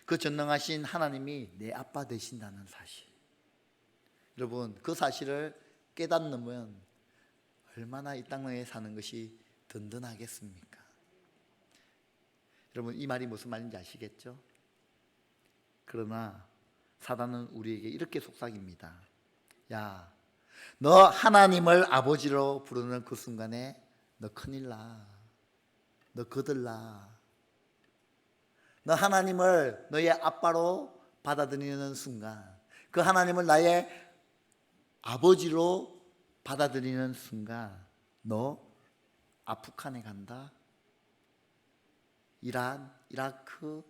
A: 그 전능하신 하나님이 내 아빠 되신다는 사실, 여러분 그 사실을 깨닫는 얼마나 이 땅에 사는 것이 든든하겠습니까? 여러분 이 말이 무슨 말인지 아시겠죠? 그러나 사단은 우리에게 이렇게 속삭입니다. 야, 너 하나님을 아버지로 부르는 그 순간에 너 큰일 나. 너 거들라. 너 하나님을 너의 아빠로 받아들이는 순간, 그 하나님을 나의 아버지로 받아들이는 순간 너 아프간에 간다, 이란, 이라크,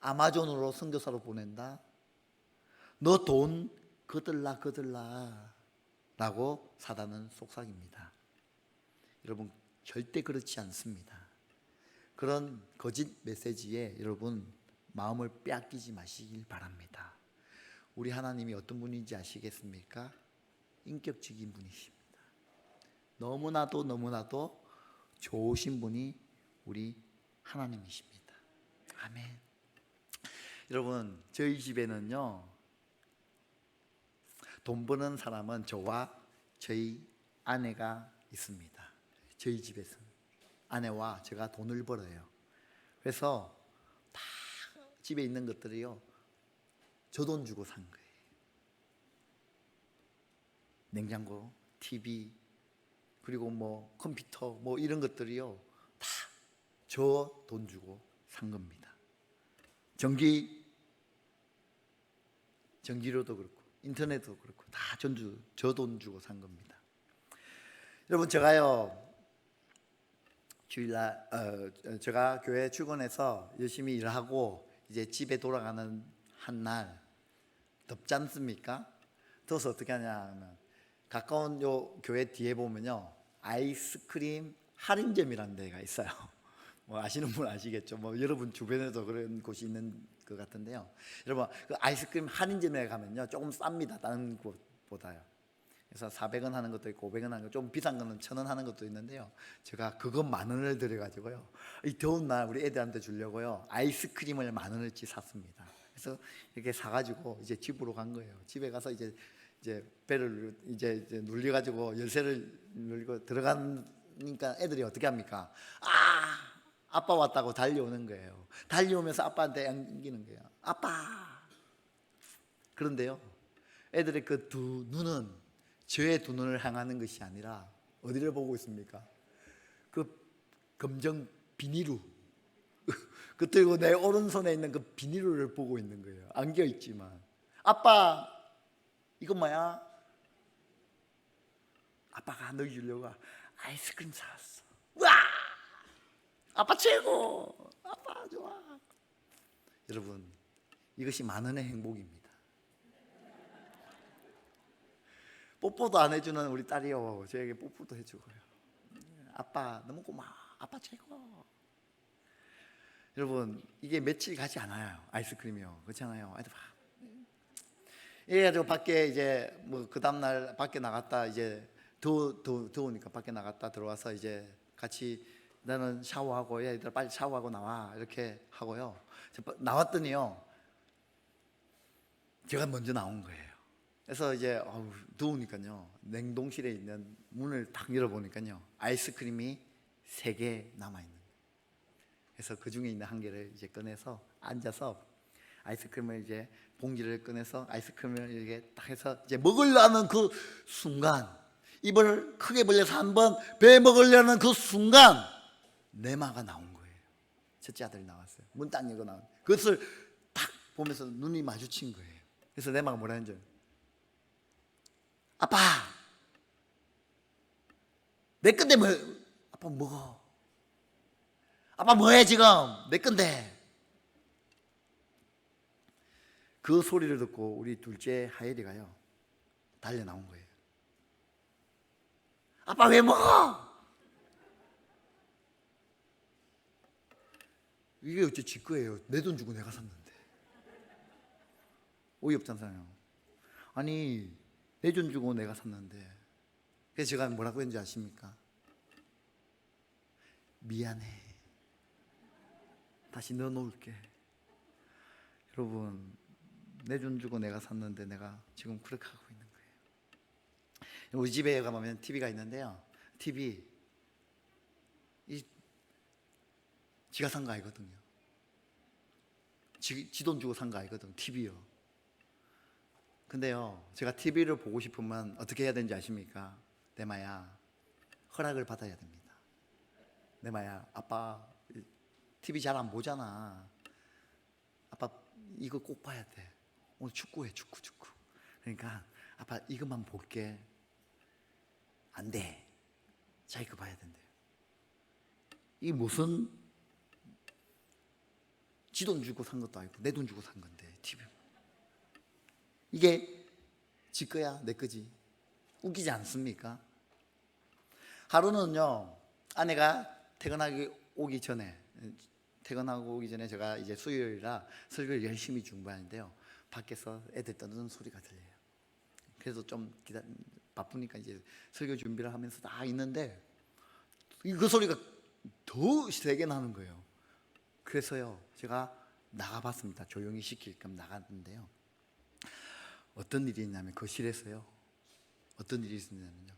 A: 아마존으로 선교사로 보낸다, 너 돈 거들라 라고 사단은 속삭입니다. 여러분 절대 그렇지 않습니다. 그런 거짓 메시지에 여러분 마음을 빼앗기지 마시길 바랍니다. 우리 하나님이 어떤 분인지 아시겠습니까? 인격적인 분이십니다. 너무나도 좋으신 분이 우리 하나님이십니다. 아멘. 여러분 저희 집에는요, 돈 버는 사람은 저와 저희 아내가 있습니다. 저희 집에서는 아내와 제가 돈을 벌어요. 그래서 다 집에 있는 것들이요, 저 돈 주고 산 거예요. 냉장고, TV, 그리고 뭐 컴퓨터 뭐 이런 것들이요 다 저 돈 주고 산 겁니다. 전기료도 그렇고 인터넷도 그렇고 다 저 돈 주고 산 겁니다. 여러분 제가요 주일날 제가 교회 출근해서 열심히 일하고 이제 집에 돌아가는 한날 덥지 않습니까? 더워서 어떻게 하냐면 가까운 요 교회 뒤에 보면요 아이스크림 할인점이라는 데가 있어요. 뭐 아시는 분 아시겠죠? 뭐 여러분 주변에도 그런 곳이 있는 것 같은데요. 여러분 그 아이스크림 할인점에 가면요 조금 쌉니다. 다른 곳보다요. 그래서 400원 하는 것도 있고 500원 하는 거, 좀 비싼 거는 1000원 하는 것도 있는데요. 제가 그거 10,000원을 들여가지고요, 이 더운 날 우리 애들한테 주려고요 아이스크림을 10,000원어치 샀습니다. 그래서 이렇게 사가지고 이제 집으로 간 거예요. 집에 가서 이제 배를 이제 눌려가지고 열쇠를 눌리고 들어가니까 애들이 어떻게 합니까? 아빠 왔다고 달려오는 거예요. 달려오면서 아빠한테 안기는 거예요. 아빠. 그런데요, 애들의 그 두 눈은 저의 두 눈을 향하는 것이 아니라 어디를 보고 있습니까? 그 검정 비닐루 그리고 내 오른손에 있는 그 비닐루를 보고 있는 거예요. 안겨 있지만. 아빠 이건 뭐야? 아빠가 너 주려고 아이스크림 사왔어. 와! 아빠 최고! 아빠 좋아! 여러분 이것이 많은의 행복입니다. 뽀뽀도 안 해주는 우리 딸이요 저에게 뽀뽀도 해주고요. 아빠 너무 고마워. 아빠 최고. 여러분 이게 며칠 가지 않아요. 아이스크림이요. 그렇잖아요. 아이들 막 이래가지고 밖에 이제 뭐 그 다음날 밖에 나갔다 이제 더우니까 밖에 나갔다 들어와서 이제 같이 나는 샤워하고 얘들아 빨리 샤워하고 나와 이렇게 하고요. 나왔더니요 제가 먼저 나온 거예요. 그래서 이제 더우니까요 냉동실에 있는 문을 딱 열어보니까요 아이스크림이 3개 남아있는 거예요. 그래서 그 중에 있는 한 개를 이제 꺼내서 앉아서 아이스크림을 이제 봉지를 꺼내서 아이스크림을 이렇게 딱 해서 이제 먹으려는 그 순간, 입을 크게 벌려서 한번 배 먹으려는 그 순간 내마가 나온 거예요. 첫째 아들이 나왔어요. 문 딱 열고 나온. 그것을 딱 보면서 눈이 마주친 거예요. 그래서 내마가 뭐라 했는지 아빠 내 건데 뭐 아빠 먹어. 아빠 뭐해 지금 내 건데. 그 소리를 듣고 우리 둘째 하엘이가요 달려 나온 거예요. 아빠 왜 먹어? 이게 어째 지 거예요. 내 돈 주고 내가 샀는데. 어이없잖아요. 아니 내 돈 주고 내가 샀는데. 그래서 제가 뭐라고 했는지 아십니까? 미안해. 다시 넣어놓을게. 여러분 내 돈 주고 내가 샀는데 내가 지금 그렇게 하고 있는 거예요. 우리 집에 가보면 TV가 있는데요. TV 지가 산 거 아니거든요. 지 돈 주고 산 거 아니거든. TV요. 근데요 제가 TV를 보고 싶으면 어떻게 해야 되는지 아십니까? 내마야 허락을 받아야 됩니다. 내마야 아빠 TV 잘 안 보잖아. 아빠 이거 꼭 봐야 돼. 오늘 축구해 축구. 그러니까 아빠 이것만 볼게. 안 돼. 자기 거 봐야 된대요. 이게 무슨 지 돈 주고 산 것도 아니고 내 돈 주고 산 건데 TV. 이게 지 거야 내 거지. 웃기지 않습니까? 하루는요 아내가 퇴근하고 오기 전에 제가 이제 수요일이라 설교를 열심히 준비하는데요. 밖에서 애들 떠드는 소리가 들려요. 그래서 좀 바쁘니까 이제 설교 준비를 하면서 다 있는데 그 소리가 더 세게 나는 거예요. 그래서요 제가 나가봤습니다. 조용히 시킬 겸 나갔는데요. 어떤 일이 있냐면 거실에서요 어떤 일이 있었냐면요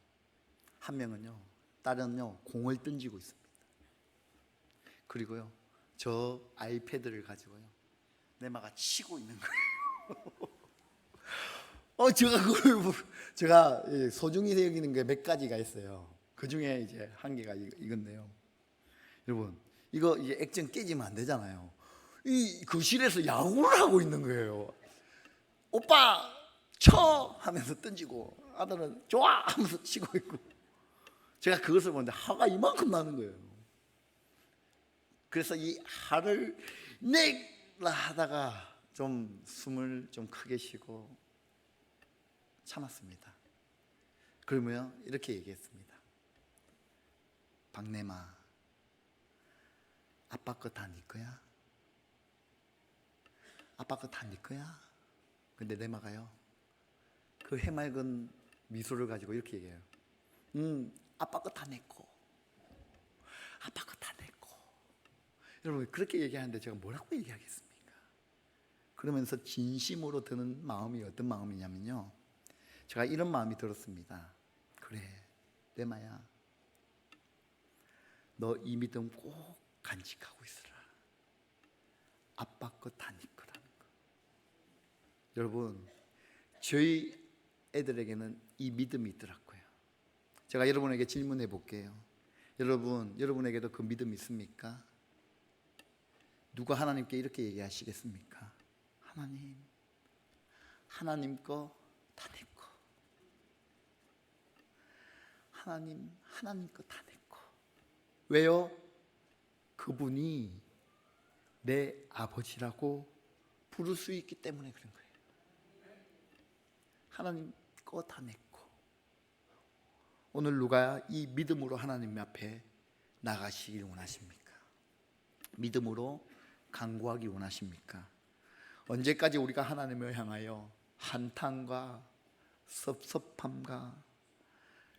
A: 한 명은요 딸은요 공을 던지고 있습니다. 그리고요 저 아이패드를 가지고요 내마가 치고 있는 거예요. 제가 소중히 여기는 게 몇 가지가 있어요. 그 중에 이제 한 개가 이건데요. 여러분 이거 이제 액정 깨지면 안 되잖아요. 이 거실에서 야구를 하고 있는 거예요. 오빠 쳐 하면서 던지고 아들은 좋아 하면서 치고 있고. 제가 그것을 보는데 화가 이만큼 나는 거예요. 그래서 이 화를 내라 하다가 좀 숨을 좀 크게 쉬고 참았습니다. 그러면 이렇게 얘기했습니다. 박내마 아빠 거 다 네 거야? 아빠 거 다 네 거야? 근데 내마가요 그 해맑은 미소를 가지고 이렇게 얘기해요. 아빠 거 다 내 거. 아빠 거 다 내 거. 여러분 그렇게 얘기하는데 제가 뭐라고 얘기하겠습니까? 그러면서 진심으로 드는 마음이 어떤 마음이냐면요 제가 이런 마음이 들었습니다. 그래 내마야 너 이 믿음 꼭 간직하고 있으라. 아빠 거 다 네 거라는 거. 여러분 저희 애들에게는 이 믿음이 있더라고요. 제가 여러분에게 질문해 볼게요. 여러분에게도 그 믿음 있습니까? 누가 하나님께 이렇게 얘기하시겠습니까? 하나님 거 다 내 거. 하나님 거 다 내 거. 왜요? 그분이 내 아버지라고 부를 수 있기 때문에 그런 거예요. 하나님 거 다 내 거. 오늘 누가 이 믿음으로 하나님 앞에 나가시길 원하십니까? 믿음으로 간구하기 원하십니까? 언제까지 우리가 하나님을 향하여 한탄과 섭섭함과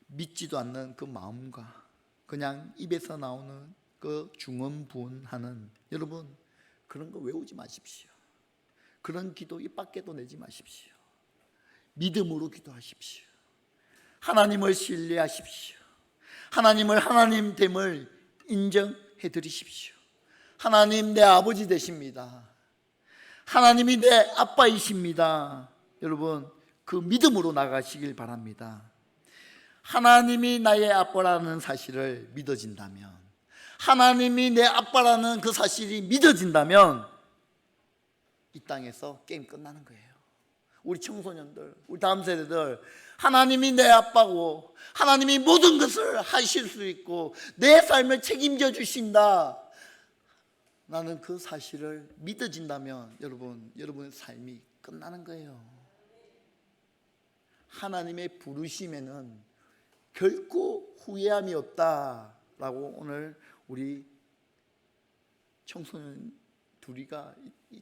A: 믿지도 않는 그 마음과 그냥 입에서 나오는 그 중언부언하는, 여러분 그런 거 외우지 마십시오. 그런 기도 입 밖에도 내지 마십시오. 믿음으로 기도하십시오. 하나님을 신뢰하십시오. 하나님을 하나님됨을 인정해 드리십시오. 하나님 내 아버지 되십니다. 하나님이 내 아빠이십니다. 여러분 그 믿음으로 나가시길 바랍니다. 하나님이 나의 아빠라는 사실을 믿어진다면, 하나님이 내 아빠라는 그 사실이 믿어진다면 이 땅에서 게임 끝나는 거예요. 우리 청소년들, 우리 다음 세대들, 하나님이 내 아빠고 하나님이 모든 것을 하실 수 있고 내 삶을 책임져 주신다, 나는 그 사실을 믿어진다면 여러분의 삶이 끝나는 거예요. 하나님의 부르심에는 결코 후회함이 없다라고 오늘 우리 청소년 둘이가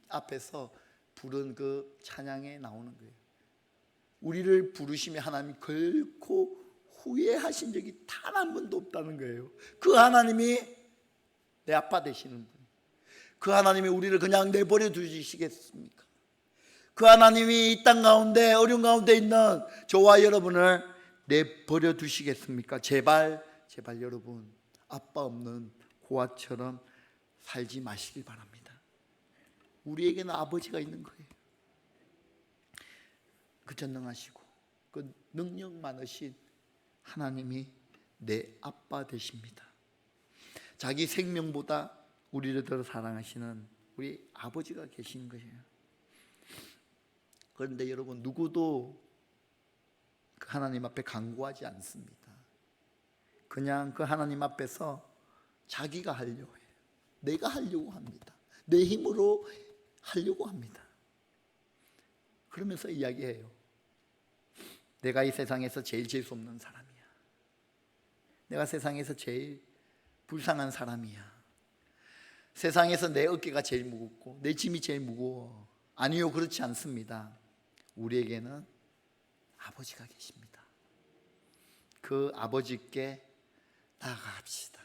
A: 앞에서 부른 그 찬양에 나오는 거예요. 우리를 부르심에 하나님이 결코 후회하신 적이 단 한 번도 없다는 거예요. 그 하나님이 내 아빠 되시는 분, 그 하나님이 우리를 그냥 내버려 두시겠습니까? 그 하나님이 이 땅 가운데 어려운 가운데 있는 저와 여러분을 내버려 두시겠습니까? 제발 여러분 아빠 없는 고아처럼 살지 마시길 바랍니다. 우리에게는 아버지가 있는 거예요. 그 전능하시고 그 능력 많으신 하나님이 내 아빠 되십니다. 자기 생명보다 우리를 더 사랑하시는 우리 아버지가 계신 거예요. 그런데 여러분 누구도 그 하나님 앞에 간구하지 않습니다. 그냥 그 하나님 앞에서 자기가 하려고 해요. 내가 하려고 합니다. 내 힘으로 하려고 합니다. 그러면서 이야기해요. 내가 이 세상에서 제일 재수 없는 사람이야. 내가 세상에서 제일 불쌍한 사람이야. 세상에서 내 어깨가 제일 무겁고 내 짐이 제일 무거워. 아니요, 그렇지 않습니다. 우리에게는 아버지가 계십니다. 그 아버지께 나아갑시다.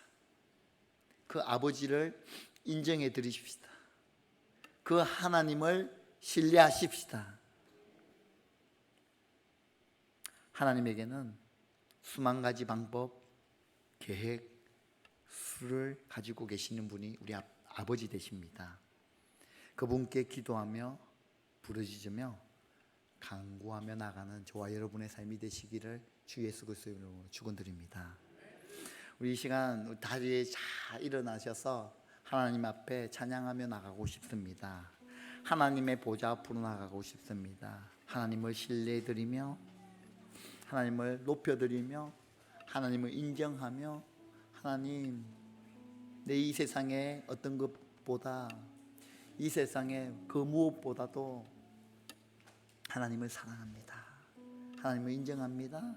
A: 그 아버지를 인정해 드리십시다. 그 하나님을 신뢰하십시다. 하나님에게는 수만 가지 방법, 계획, 수를 가지고 계시는 분이 우리 아버지 되십니다. 그분께 기도하며 부르짖으며 간구하며 나가는 저와 여러분의 삶이 되시기를 주 예수 그리스도의 이름으로 축원드립니다. 우리 이 시간 다리에 잘 일어나셔서 하나님 앞에 찬양하며 나가고 싶습니다. 하나님의 보좌 앞으로 나가고 싶습니다. 하나님을 신뢰드리며 하나님을 높여드리며 하나님을 인정하며, 하나님 내 이 세상에 어떤 것보다, 이 세상에 그 무엇보다도 하나님을 사랑합니다. 하나님을 인정합니다.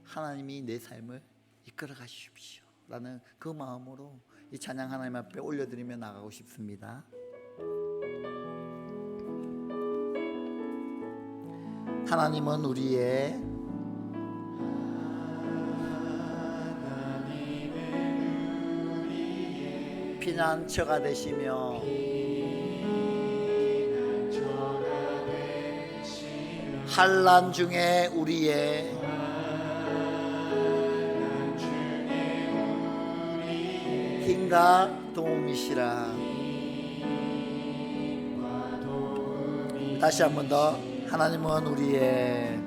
A: 하나님이 내 삶을 이끌어 가십시오 라는 그 마음으로 이 찬양 하나님 앞에 올려드리며 나가고 싶습니다. 하나님은 우리의 피난처가 되시며 환난 중에 우리의 힘과 도움이시라. 다시 한 번 더. 하나님은 우리의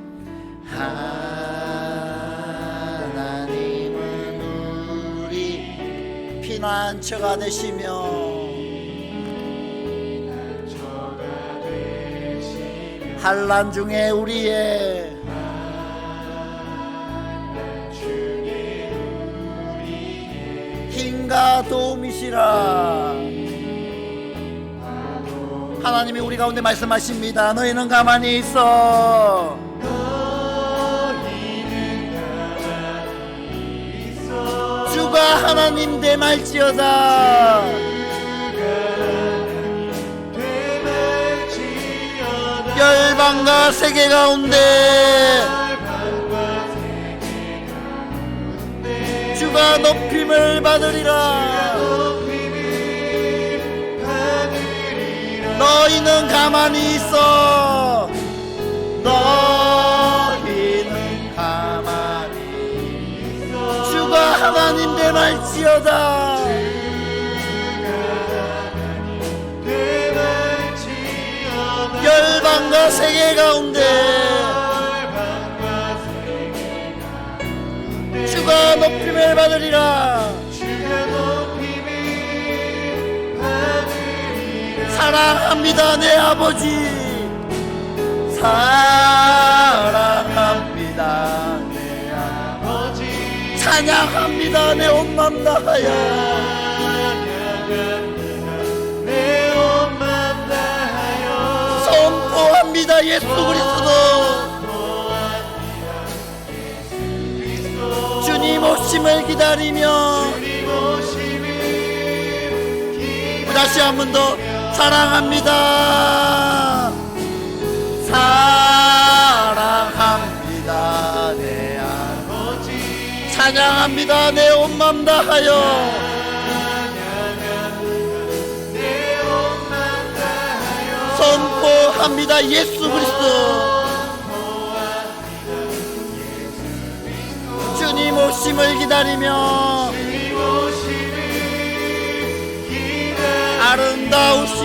A: 피난처가 되시며 환난 중에 우리의 힘과 도움이시라. 하나님이 우리 가운데 말씀하십니다. 너희는 가만히 있어. 주 주가 하나님 되말지어다. 열방과 세계 가운데 주가 높임을 받으리라. 너희는 가만히 있어. 너희는 가만히 있어. 주가 하나님 되말지어다. 열방과 세계 가운데 주가 높임을 받으리라. 사랑합니다 내 아버지. 사랑합니다 내 아버지. 찬양합니다 내 온 맘 다하여. 선포합니다 예수 그리스도. 주님 오심을 기다리며. 다시 한 번 더 사랑합니다. 사랑합니다 내 아버지. 찬양합니다 내 온 맘 다하여. 선포합니다 예수 그리스도. 주님 오심을 기다리며. 아름다우시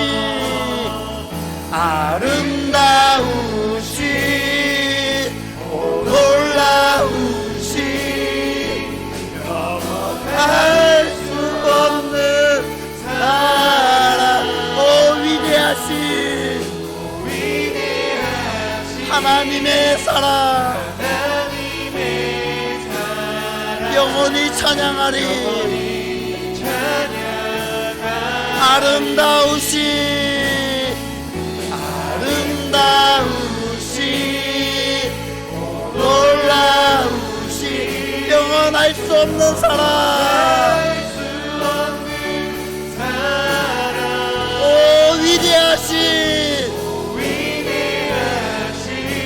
A: 아름다우시 놀라우시 할 수 없는 사랑. 오 위대하신 하나님의 사랑 영원히 찬양하리. 아름다우시 아름다우시 놀라우시 영원할 수 없는 사랑. 오 위대하신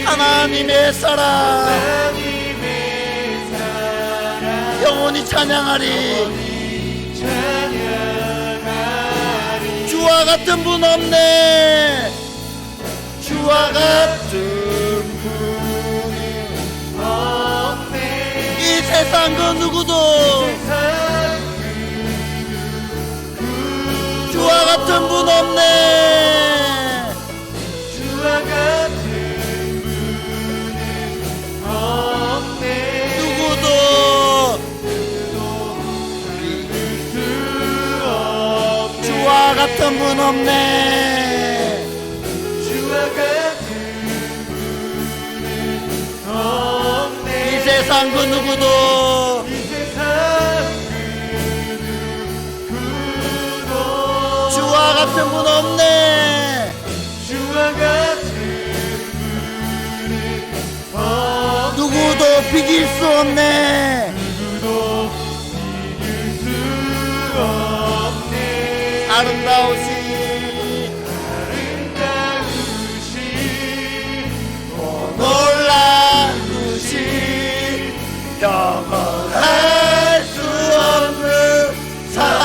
A: 하나님의 사랑 영원히 찬양하리. 주와 같은 분 없네. 주와 같은 분이 없네. 이 세상 그 누구도 주와 같은 분 없네. 주와 같은 분은 없네. 누구도 주와 같은 분 없네. 주와 같은 분은 없네. 이 세상 그 누구도 주와 같은 분 없네. 주와 같은 분은 없네. 누구도 비길 수 없네. 아름다우시 놀라우시 영원할 수 없는 사랑.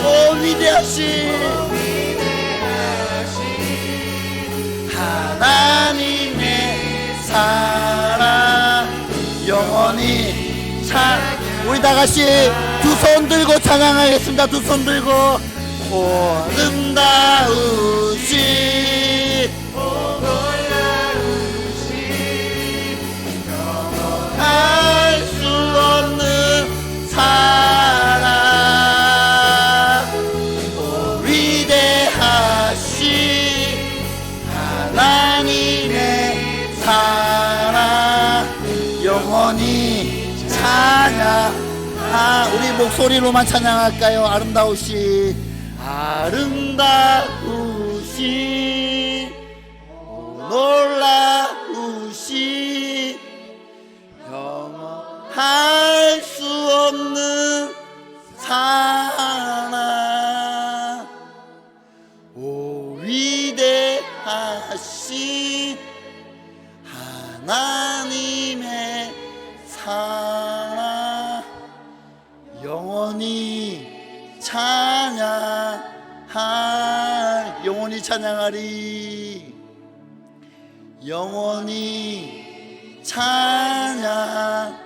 A: 오 위대하시 하나님의 사랑 영원히 우리 다같이 두 손 들고 찬양하겠습니다. 두 손 들고 아름다우시 할 수 없는 사랑. 위대하시 하나님의 사랑 영원히 찬양. 우리 목소리로만 찬양할까요? 아름다우시 아름다우시 놀라우시 영원할 수 없는 사랑, 오 위대하신 하나님의 사랑, 영원히 찬양하리, 영원히 찬양하리.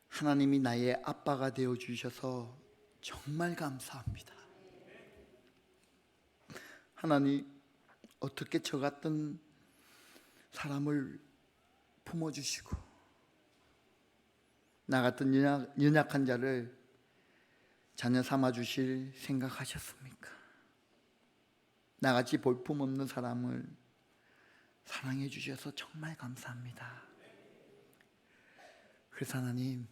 A: 하나님이 나의 아빠가 되어 주셔서 정말 감사합니다. 하나님, 어떻게 저 같은 사람을 품어주시고 나 같은 연약한 자를 자녀 삼아주실 생각하셨습니까? 나같이 볼품없는 사람을 사랑해 주셔서 정말 감사합니다. 그래서 하나님,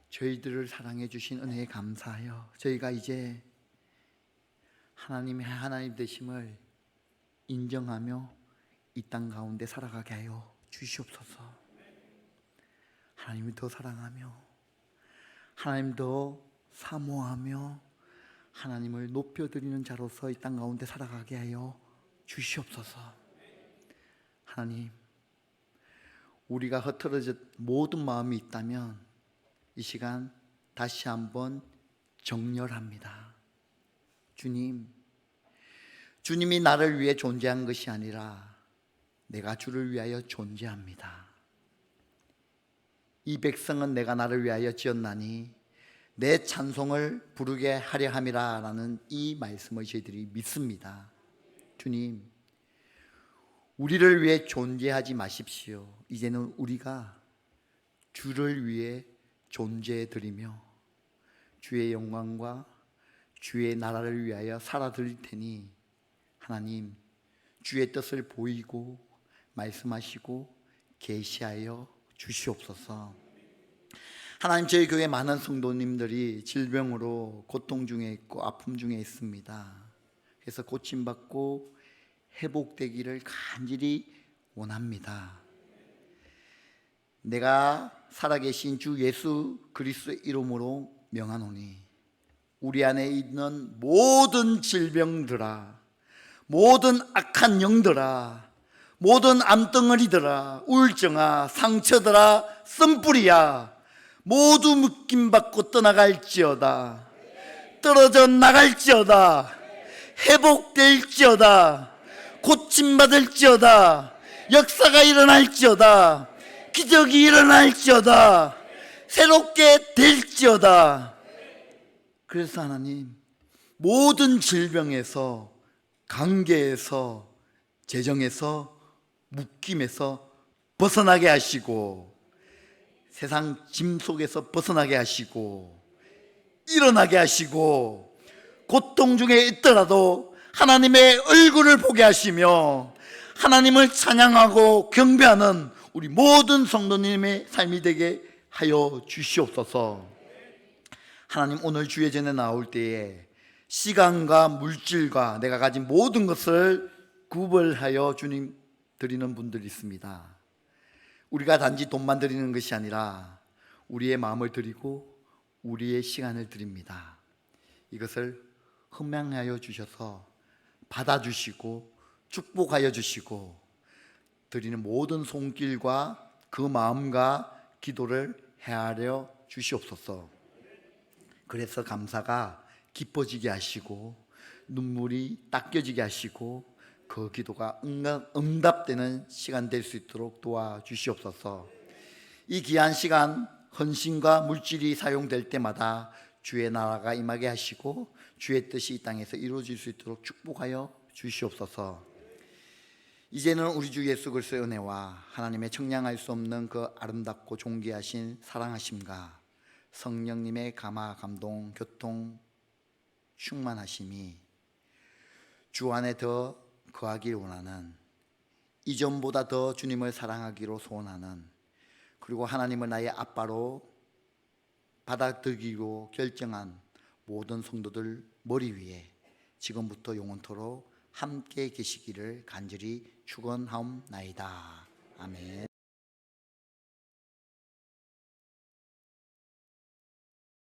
A: 저희들을 사랑해 주신 은혜에 감사하여 저희가 이제 하나님의 하나님 되심을 인정하며 이 땅 가운데 살아가게 하여 주시옵소서. 하나님을 더 사랑하며 하나님 더 사모하며 하나님을 높여드리는 자로서 이 땅 가운데 살아가게 하여 주시옵소서. 하나님, 우리가 흐트러진 모든 마음이 있다면 이 시간 다시 한번 정렬합니다. 주님이 나를 위해 존재한 것이 아니라 내가 주를 위하여 존재합니다. 이 백성은 내가 나를 위하여 지었나니 내 찬송을 부르게 하려 함이라 라는 이 말씀을 저희들이 믿습니다. 주님, 우리를 위해 존재하지 마십시오. 이제는 우리가 주를 위해 존재해 드리며 주의 영광과 주의 나라를 위하여 살아 드릴 테니 하나님, 주의 뜻을 보이고 말씀하시고 계시하여 주시옵소서. 하나님, 저희 교회 많은 성도님들이 질병으로 고통 중에 있고 아픔 중에 있습니다. 그래서 고침받고 회복되기를 간절히 원합니다. 내가 살아계신 주 예수 그리스도의 이름으로 명하노니 우리 안에 있는 모든 질병들아, 모든 악한 영들아, 모든 암덩어리들아, 우울증아, 상처들아, 쓴뿌리야, 모두 묶임받고 떠나갈지어다. 떨어져 나갈지어다. 회복될지어다. 고침받을지어다. 역사가 일어날지어다. 기적이 일어날지어다. 새롭게 될지어다. 그래서 하나님, 모든 질병에서, 관계에서, 재정에서, 묶임에서 벗어나게 하시고 세상 짐 속에서 벗어나게 하시고 일어나게 하시고 고통 중에 있더라도 하나님의 얼굴을 보게 하시며 하나님을 찬양하고 경배하는 우리 모든 성도님의 삶이 되게 하여 주시옵소서. 하나님, 오늘 주의 전에 나올 때에 시간과 물질과 내가 가진 모든 것을 구별하여 주님 드리는 분들이 있습니다. 우리가 단지 돈만 드리는 것이 아니라 우리의 마음을 드리고 우리의 시간을 드립니다. 이것을 흠양하여 주셔서 받아주시고 축복하여 주시고 드리는 모든 손길과 그 마음과 기도를 헤아려 주시옵소서. 그래서 감사가 기뻐지게 하시고 눈물이 닦여지게 하시고 그 기도가 응답되는 시간 될 수 있도록 도와주시옵소서. 이 귀한 시간 헌신과 물질이 사용될 때마다 주의 나라가 임하게 하시고 주의 뜻이 이 땅에서 이루어질 수 있도록 축복하여 주시옵소서. 이제는 우리 주 예수 그리스도의 은혜와 하나님의 청량할 수 없는 그 아름답고 존귀하신 사랑하심과 성령님의 감화, 감동, 교통, 충만하심이 주 안에 더 거하길 원하는, 이전보다 더 주님을 사랑하기로 소원하는, 그리고 하나님을 나의 아빠로 받아들이고 결정한 모든 성도들 머리 위에 지금부터 영원토록 함께 계시기를 간절히 축원하옵나이다. 아멘.